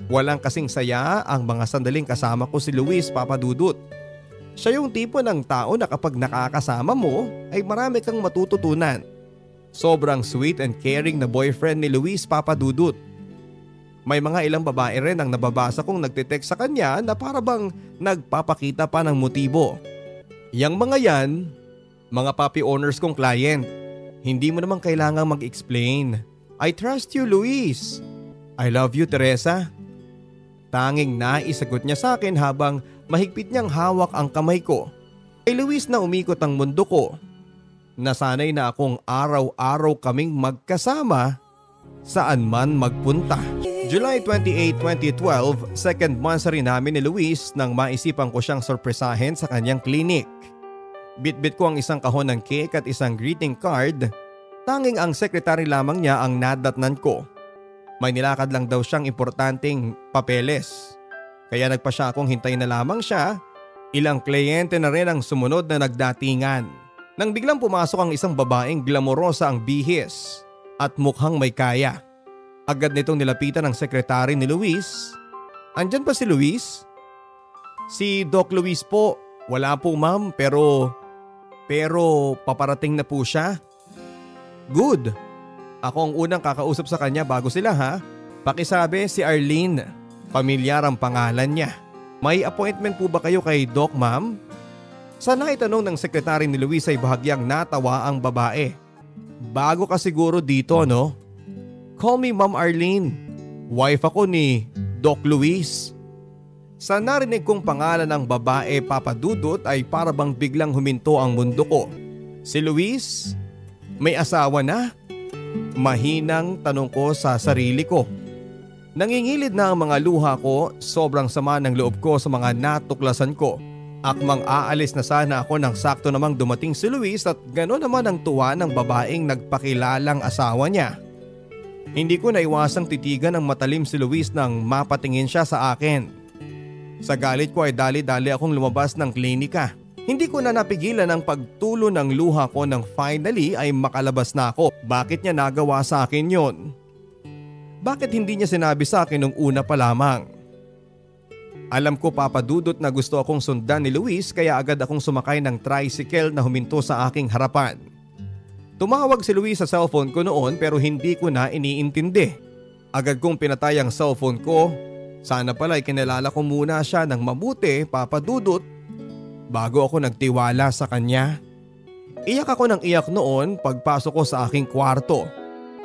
Walang kasing saya ang mga sandaling kasama ko si Luis, Papa Dudut. Siya yung tipo ng tao na kapag nakakasama mo ay marami kang matututunan. Sobrang sweet and caring na boyfriend ni Luis, Papa Dudut. May mga ilang babae rin ang nababasa kong nagtitext sa kanya na para bang nagpapakita pa ng motibo. Yang mga yan, mga puppy owners kong client. Hindi mo naman kailangang mag-explain. I trust you, Luis. I love you, Teresa. Tanging naisagot niya sa akin habang mahigpit niyang hawak ang kamay ko. Kay Luis na umikot ang mundo ko. Nasanay na akong araw-araw kaming magkasama saan man magpunta. July 28, 2012, second month rin namin ni Luis nang maisipan ko siyang sorpresahin sa kanyang klinik. Bitbit ko ang isang kahon ng cake at isang greeting card. Tanging ang sekretary lamang niya ang nadatnan ko. May nilakad lang daw siyang importanteng papeles. Kaya nagpa siya akong hintayin na lamang siya. Ilang kliyente na rin ang sumunod na nagdatingan. Nang biglang pumasok ang isang babaeng glamorosa ang bihis at mukhang may kaya. Agad nitong nilapitan ang sekretary ni Luis. Andyan pa si Luis? Si Doc Luis po. Wala po ma'am pero paparating na po siya. Good. Ako ang unang kakausap sa kanya bago sila ha. Pakisabi si Arlene. Pamilyar ang pangalan niya. May appointment po ba kayo kay Doc ma'am? Sana itanong ng sekretary ni Luis ay bahagyang natawa ang babae. Bago ka siguro dito no? Call me Ma'am Arlene. Wife ako ni Doc Luis. Sa narinig kong pangalan ng babae, Papa Dudut, ay para bang biglang huminto ang mundo ko. Si Luis? May asawa na? Mahinang tanong ko sa sarili ko. Nangingilid na ang mga luha ko, sobrang sama ng loob ko sa mga natuklasan ko. Akmang aalis na sana ako nang sakto namang dumating si Luis at gano'n naman ang tuwa ng babaeng nagpakilalang asawa niya. Hindi ko naiwasang titigan ng matalim si Luis nang mapatingin siya sa akin. Sa galit ko ay dali-dali akong lumabas ng klinika. Hindi ko na napigilan ang pagtulo ng luha ko nang finally ay makalabas na ako. Bakit niya nagawa sa akin yon? Bakit hindi niya sinabi sa akin nung una pa lamang? Alam ko Papa Dudut na gusto akong sundan ni Luis kaya agad akong sumakay ng tricycle na huminto sa aking harapan. Tumawag si Luis sa cellphone ko noon pero hindi ko na iniintindi. Agad kong pinatay ang cellphone ko. Sana pala ay kinalala ko muna siya ng mabuti, Papa Dudut, bago ako nagtiwala sa kanya. Iyak ako ng iyak noon pagpasok ko sa aking kwarto.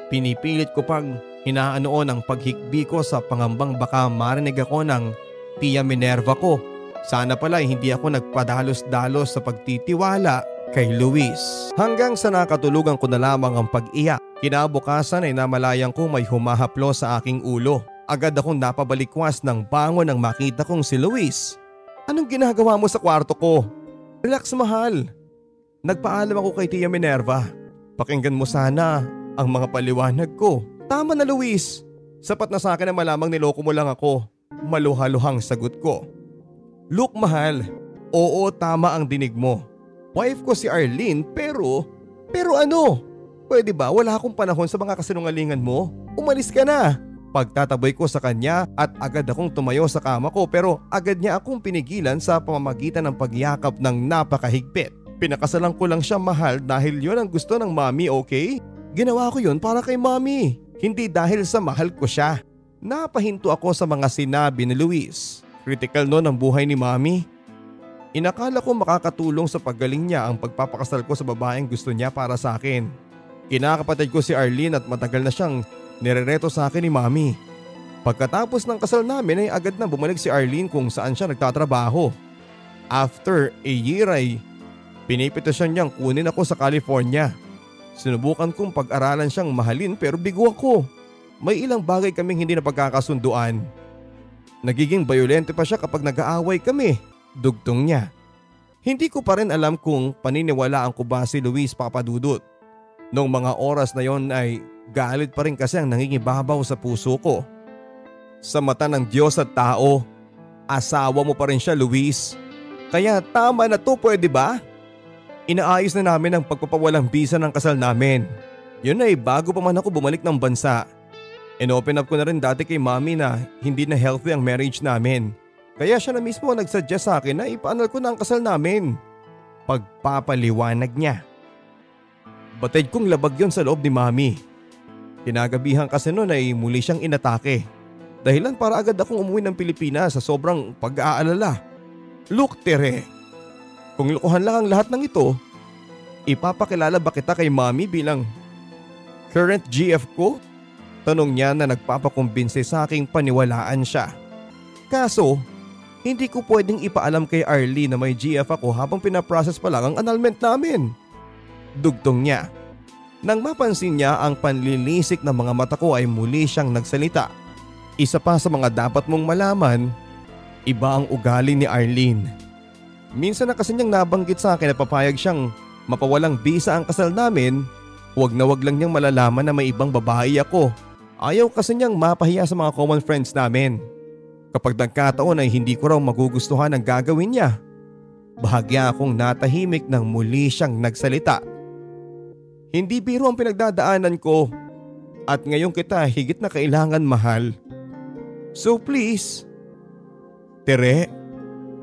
Pinipilit ko pang hinaanoon ang paghikbi ko sa pangambang baka marinig ako ng Tia Minerva ko. Sana pala ay hindi ako nagpadalos-dalos sa pagtitiwala kay Luis. Hanggang sa nakatulugan ko na lamang ang pag-iyak. Kinabukasan ay namalayang ko may humahaplo sa aking ulo. Agad akong napabalikwas ng bangon nang makita kong si Luis. Anong ginagawa mo sa kwarto ko? Relax mahal. Nagpaalam ako kay Tia Minerva. Pakinggan mo sana ang mga paliwanag ko. Tama na Luis. Sapat na sa akin na malamang niloko mo lang ako. Maluhaluhang sagot ko. Look mahal. Oo tama ang dinig mo. Wife ko si Arlene pero ano? Pwede ba wala akong panahon sa mga kasinungalingan mo? Umalis ka na. pagtataboy ko sa kanya at agad akong tumayo sa kama ko pero agad niya akong pinigilan sa pamamagitan ng pagyakap ng napakahigpit. Pinakasalan ko lang siya mahal dahil yun ang gusto ng mami, okay? Ginawa ko yun para kay mami, hindi dahil sa mahal ko siya. Napahinto ako sa mga sinabi ni Luis. Critical no ang buhay ni mami. Inakala ko makakatulong sa paggaling niya ang pagpapakasal ko sa babaeng gusto niya para sa akin. Kinakapatid ko si Arlene at matagal na siyang nirereto sa akin ni mami. Pagkatapos ng kasal namin ay agad na bumalik si Arlene kung saan siya nagtatrabaho. After a year ay pinipitasyon niyang kunin ako sa California. Sinubukan kong pag-aralan siyang mahalin pero bigo ako. May ilang bagay kaming hindi napagkakasunduan. Nagiging bayolente pa siya kapag nag-aaway kami, dugtong niya. Hindi ko pa rin alam kung paniniwalaan ko ba si Luis, Papa Dudut. Noong mga oras na yon ay galit pa rin kasi ang nangingibabaw sa puso ko. Sa mata ng Diyos at tao, asawa mo pa rin siya, Luis. Kaya tama na to, pwede ba? Inaayos na namin ang pagpapawalang bisa ng kasal namin. Yun ay bago pa man ako bumalik ng bansa. Inopen up ko na rin dati kay mami na hindi na healthy ang marriage namin. Kaya siya na mismo nagsuggest sa akin na ipaanal ko na ang kasal namin. Pagpapaliwanag niya. Batid kong labag yon sa loob ni mami. Kinagabihan kasi noon ay muli siyang inatake. Dahilan para agad akong umuwi ng Pilipinas sa sobrang pag-aalala. Look, Tere. Kung lukuhan lang ang lahat ng ito, ipapakilala ba kita kay mami bilang current GF ko? Tanong niya na nagpapakumbinse sa aking paniwalaan siya. Kaso, hindi ko pwedeng ipaalam kay Arlene na may GF ako habang pinaprocess pa lang ang annulment namin. Dugtong niya. Nang mapansin niya ang panlilisik ng mga mata ko ay muli siyang nagsalita. Isa pa sa mga dapat mong malaman, iba ang ugali ni Arlene. Minsan na kasi niyang nabanggit sa akin na papayag siyang mapawalang bisa ang kasal namin, huwag na wag lang niyang malalaman na may ibang babae ako. Ayaw kasi niyang mapahiya sa mga common friends namin. Kapag nagkataon ay hindi ko raw magugustuhan ang gagawin niya. Bahagya akong natahimik nang muli siyang nagsalita. Hindi biro ang pinagdadaanan ko at ngayon kita higit na kailangan, mahal. So please, Tere,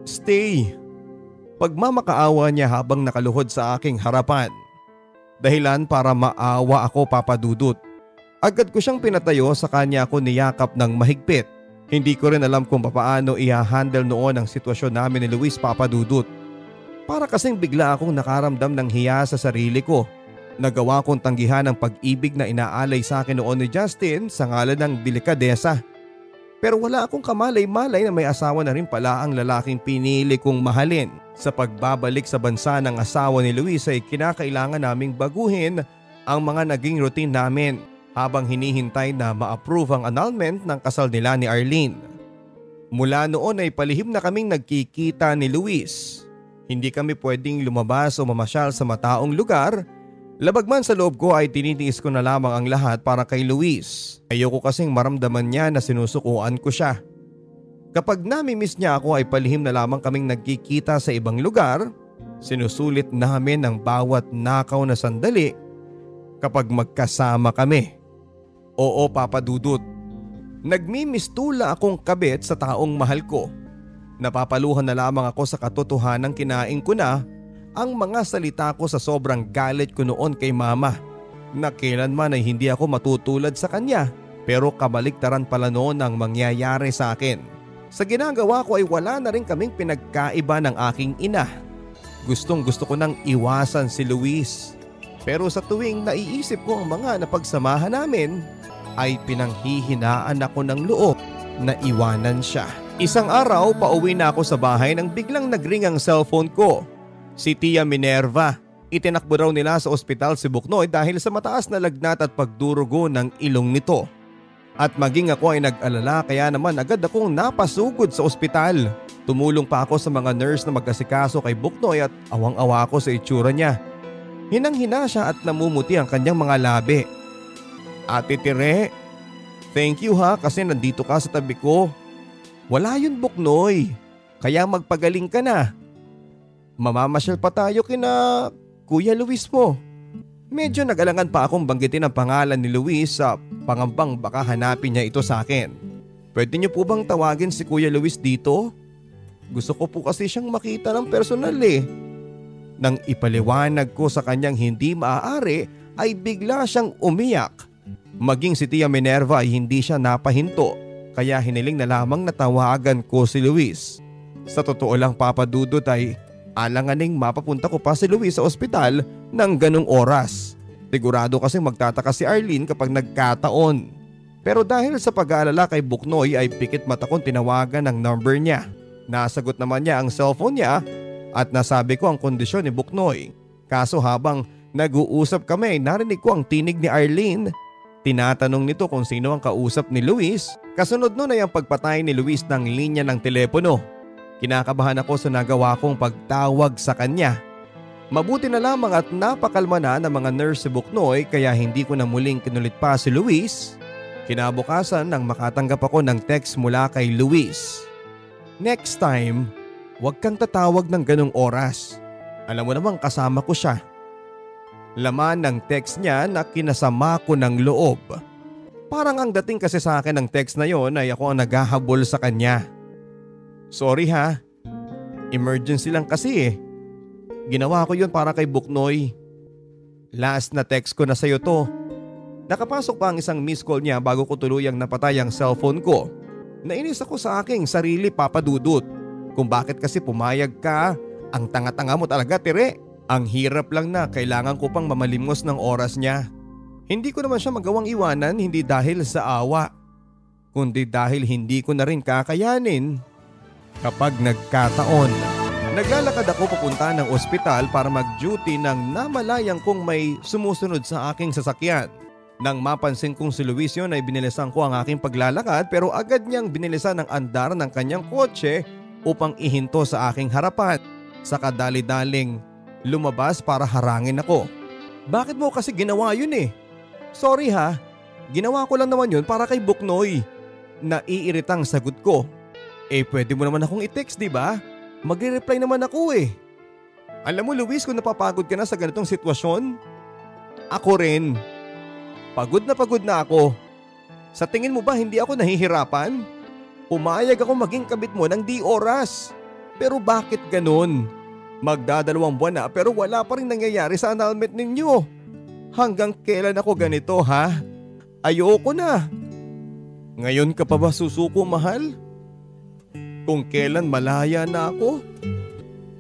stay. Pagmamakaawa niya habang nakaluhod sa aking harapan. Dahilan para maawa ako, Papa Dudut. Agad ko siyang pinatayo sa kanya ako niyakap ng mahigpit. Hindi ko rin alam kung papaano i-handle noon ang sitwasyon namin ni Luis, Papa Dudut. Para kasing bigla akong nakaramdam ng hiya sa sarili ko. Nagawa kong tanggihan ang pag-ibig na inaalay sa akin noon ni Justin sa ngalan ng delikadesa. Pero wala akong kamalay-malay na may asawa na rin pala ang lalaking pinili kong mahalin. Sa pagbabalik sa bansa ng asawa ni Luis ay kinakailangan naming baguhin ang mga naging routine namin habang hinihintay na ma-approve ang annulment ng kasal nila ni Arlene. Mula noon ay palihim na kaming nagkikita ni Luis. Hindi kami pwedeng lumabas o mamasyal sa mataong lugar. Labag man sa loob ko ay tinitiis ko na lamang ang lahat para kay Luis. Ayoko kasing maramdaman niya na sinusukuan ko siya. Kapag nami-miss niya ako ay palihim na lamang kaming nagkikita sa ibang lugar. Sinusulit namin ang bawat nakaw na sandali kapag magkasama kami. Oo, Papa Dudut. Nagmimistula akong kabit sa taong mahal ko. Napapaluhan na lamang ako sa katotohanang kinain ko na ang mga salita ko sa sobrang galit ko noon kay mama. Na kailanman ay hindi ako matutulad sa kanya, pero kabaliktaran pala noon ang mangyayari sa akin. Sa ginagawa ko ay wala na rin kaming pinagkaiba ng aking ina. Gustong gusto ko nang iwasan si Luis. Pero sa tuwing naiisip ko ang mga napagsamahan namin, ay pinanghihinaan ako ng loob na iwanan siya. Isang araw, pauwi na ako sa bahay nang biglang nagring ang cellphone ko. Si Tia Minerva. Itinakbo raw nila sa ospital si Buknoy dahil sa mataas na lagnat at pagdurugo ng ilong nito. At maging ako ay nag-alala kaya naman agad akong napasugod sa ospital. Tumulong pa ako sa mga nurse na mag-asikaso kay Buknoy at awang-awa ako sa itsura niya. Hinang-hina siya at namumuti ang kanyang mga labi. Ate Tere, thank you ha kasi nandito ka sa tabi ko. Wala yun, Buknoy. Kaya magpagaling ka na. Mamamasyal pa tayo kina Kuya Luis mo. Medyo nag-alangan pa akong banggitin ang pangalan ni Luis sa pangambang baka hanapin niya ito sa akin. Pwede niyo po bang tawagin si Kuya Luis dito? Gusto ko po kasi siyang makita ng personal eh. Nang ipaliwanag ko sa kanyang hindi maaari ay bigla siyang umiyak. Maging si Tia Minerva ay hindi siya napahinto kaya hiniling na lamang natawagan ko si Luis. Sa totoo lang Papa Dudut ay alanganing mapapunta ko pa si Luis sa ospital ng ganong oras. Sigurado kasi magtataka si Arlene kapag nagkataon. Pero dahil sa pag-aalala kay Buknoy ay pikit mata kong tinawagan ang number niya. Nasagot naman niya ang cellphone niya at nasabi ko ang kondisyon ni Buknoy. Kaso habang nag-uusap kami narinig ko ang tinig ni Arlene. Tinatanong nito kung sino ang kausap ni Luis. Kasunod nun ay ang pagpatay ni Luis ng linya ng telepono. Kinakabahan ako sa nagawa kong pagtawag sa kanya. Mabuti na lamang at napakalma na ng mga nurse si Buknoy kaya hindi ko na muling kinulit pa si Luis. Kinabukasan nang makatanggap ako ng text mula kay Luis. Next time, huwag kang tatawag ng ganong oras. Alam mo namang kasama ko siya. Laman ng text niya na kinasama ko ng loob. Parang ang dating kasi sa akin ng text na yon ay ako ang naghahabol sa kanya. Sorry ha, emergency lang kasi eh. Ginawa ko yun para kay Buknoy. Last na text ko na sa'yo to. Nakapasok pa ang isang missed call niya bago ko tuluyang napatay ang cellphone ko. Nainis ako sa aking sarili Papa Dudut. Kung bakit kasi pumayag ka, ang tanga-tanga mo talaga Tire. Ang hirap lang na kailangan ko pang mamalimos ng oras niya. Hindi ko naman siya magawang iwanan hindi dahil sa awa, kundi dahil hindi ko na rin kakayanin. Kapag nagkataon, naglalakad ako papunta ng ospital para mag-duty nang namalayang kong may sumusunod sa aking sasakyan. Nang mapansin kong si Luis yun ay binilisan ko ang aking paglalakad pero agad niyang binilisan ang andar ng kanyang kotse upang ihinto sa aking harapan. Saka dali-daling lumabas para harangin ako. Bakit mo kasi ginawa yun eh? Sorry ha, ginawa ko lang naman yun para kay Buknoy. Naiiritang sagot ko. Eh pwede mo naman akong i-text diba? Magre-reply naman ako eh. Alam mo Luis kung napapagod ka na sa ganitong sitwasyon? Ako rin. Pagod na ako. Sa tingin mo ba hindi ako nahihirapan? Pumayag ako maging kabit mo ng di oras. Pero bakit ganun? Magdadalawang buwan na pero wala pa rin nangyayari sa annulment ninyo. Hanggang kailan ako ganito ha? Ayoko na. Ngayon ka pa ba susuko mahal? Kung kailan malaya na ako?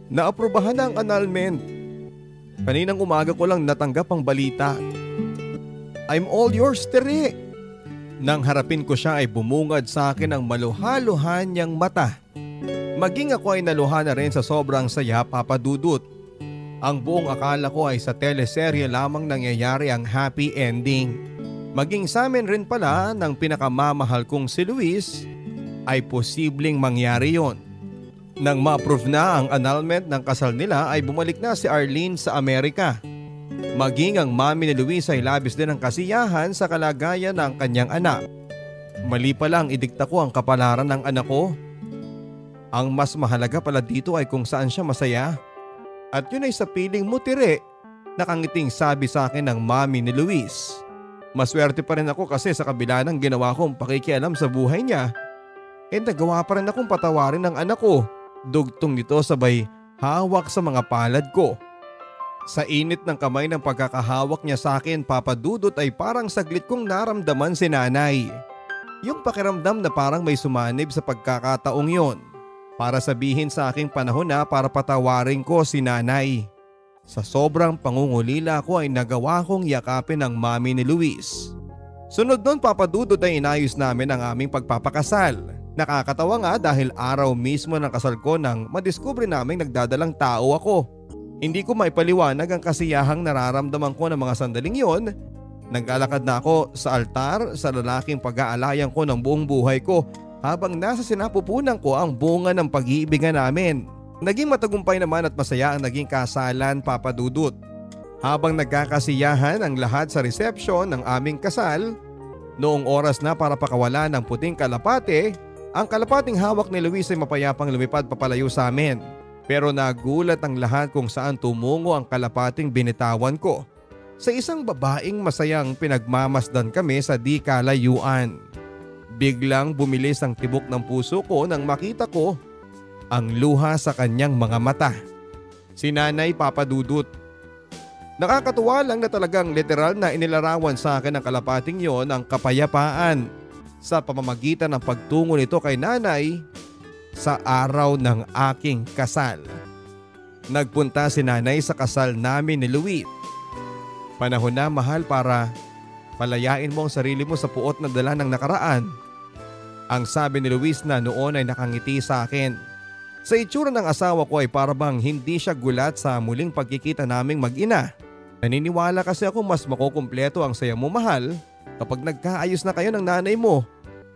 Naaprubahan na ang annulment. Kaninang umaga ko lang natanggap ang balita. I'm all yours Tere. Nang harapin ko siya ay bumungad sa akin ang maluha-luha niyang mata. Maging ako ay naluha na rin sa sobrang saya Papa Dudut. Ang buong akala ko ay sa teleserye lamang nangyayari ang happy ending. Maging sa amin rin pala ng pinakamamahal kong si Luis ay posibleng mangyari yon. Nang ma-approve na ang annulment ng kasal nila ay bumalik na si Arlene sa Amerika. Maging ang mami ni Luis ay labis din ang kasiyahan sa kalagayan ng kanyang anak. Mali pa lang idikta ko ang kapalaran ng anak ko. Ang mas mahalaga pala dito ay kung saan siya masaya. At yun ay sa piling mo Tire, nakangiting sabi sa akin ng mami ni Luis. Maswerte pa rin ako kasi sa kabila ng ginawa kong pakikialam sa buhay niya, nagawa pa rin akong patawarin ng anak ko. Dugtong nito sabay hawak sa mga palad ko. Sa init ng kamay ng pagkakahawak niya sa akin Papa Dudut ay parang saglit kong naramdaman si nanay. Yung pakiramdam na parang may sumanib sa pagkakataong yon. Para sabihin sa aking panahon na para patawarin ko si nanay. Sa sobrang pangungulila ko ay nagawa kong yakapin ang mami ni Luis. Sunod nun Papa Dudut ay inayos namin ang aming pagpapakasal. Nakakatawa nga dahil araw mismo ng kasal ko nang madiskubre naming nagdadalang tao ako. Hindi ko maipaliwanag ang kasiyahang nararamdaman ko ng mga sandaling yon. Naglalakad na ako sa altar sa lalaking pag-aalayan ko ng buong buhay ko habang nasa sinapupunan ko ang bunga ng pag-iibigan namin. Naging matagumpay naman at masaya ang naging kasalan Papa Dudut. Habang nagkakasiyahan ang lahat sa resepsyon ng aming kasal, noong oras na para pakawala ng puting kalapate, ang kalapating hawak ni Luis ay mapayapang lumipad papalayo sa amin. Pero nagulat ang lahat kung saan tumungo ang kalapating binitawan ko. sa isang babaeng masayang pinagmamasdan kami sa di kalayuan. Biglang bumilis ang tibok ng puso ko nang makita ko ang luha sa kanyang mga mata. Si Nanay Papa Dudut. Nakakatuwa lang na talagang literal na inilarawan sa akin ng kalapating yon ang kapayapaan sa pamamagitan ng pagtungo nito kay Nanay sa araw ng aking kasal. Nagpunta si Nanay sa kasal namin ni Luis. Panahon na, mahal, para palayain mo ang sarili mo sa puot na dala ng nakaraan. Ang sabi ni Luis na noon ay nakangiti sa akin. Sa itsura ng asawa ko ay parabang hindi siya gulat sa muling pagkikita naming mag-ina. Naniniwala kasi ako mas makukumpleto ang saya mo, mahal, kapag nagkaayos na kayo ng nanay mo.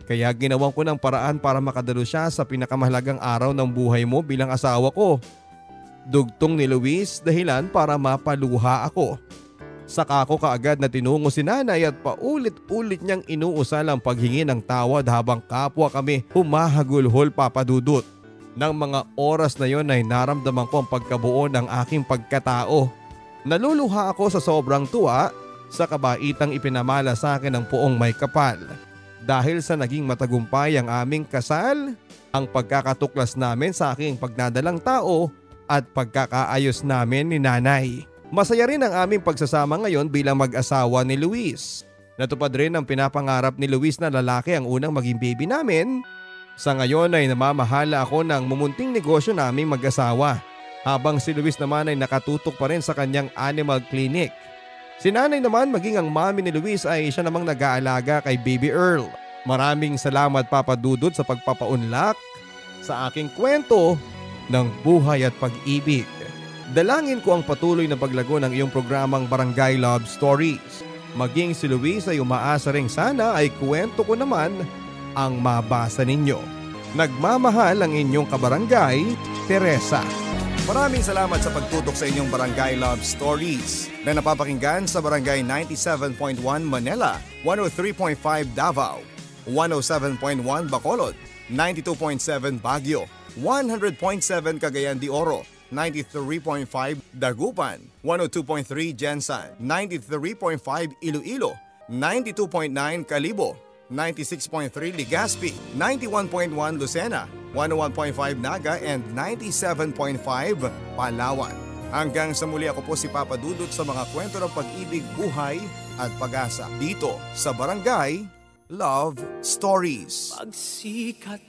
Kaya ginawan ko ng paraan para makadalo siya sa pinakamahalagang araw ng buhay mo bilang asawa ko. Dugtong ni Luis dahilan para mapaluha ako. Saka ako kaagad na tinungo si Nanay at paulit-ulit niyang inuusal ang paghingi ng tawad habang kapwa kami humahagulhol, Papa Dudut. Nang mga oras na yon ay naramdaman ko ang pagkabuo ng aking pagkatao. Naluluha ako sa sobrang tuwa sa kabaitang ipinamala sa akin ng Poong May Kapal. Dahil sa naging matagumpay ang aming kasal, ang pagkakatuklas namin sa aking pagnadalang tao at pagkakaayos namin ni Nanay. Masaya rin ang aming pagsasama ngayon bilang mag-asawa ni Luis. Natupad rin ang pinapangarap ni Luis na lalaki ang unang maging baby namin. Sa ngayon ay namamahala ako ng mumunting negosyo naming mag-asawa, habang si Luis naman ay nakatutok pa rin sa kanyang animal clinic. Si Nanay naman, maging ang mami ni Luis, ay siya namang nag-aalaga kay Baby Earl. Maraming salamat, Papa Dudut, sa pagpapaunlak sa aking kwento ng buhay at pag-ibig. Dalangin ko ang patuloy na paglago ng iyong programang Barangay Love Stories. Maging si Luis ay umaasa ring sana ay kwento ko naman ang mabasa ninyo. Nagmamahal ang inyong kabarangay, Teresa. Maraming salamat sa pagtutok sa inyong Barangay Love Stories na napapakinggan sa Barangay 97.1 Manila, 103.5 Davao, 107.1 Bacolod, 92.7 Baguio, 100.7 Cagayan de Oro, 93.5 Dagupan, 102.3 Jensan, 93.5 Iloilo, 92.9 Kalibo, 96.3 Legazpi, 91.1 Lucena, 101.5 Naga and 97.5 Palawan. Hanggang sa muli, ako po si Papa Dudut sa mga kwento ng pag-ibig, buhay at pag-asa dito sa Barangay Love Stories. Pagsikat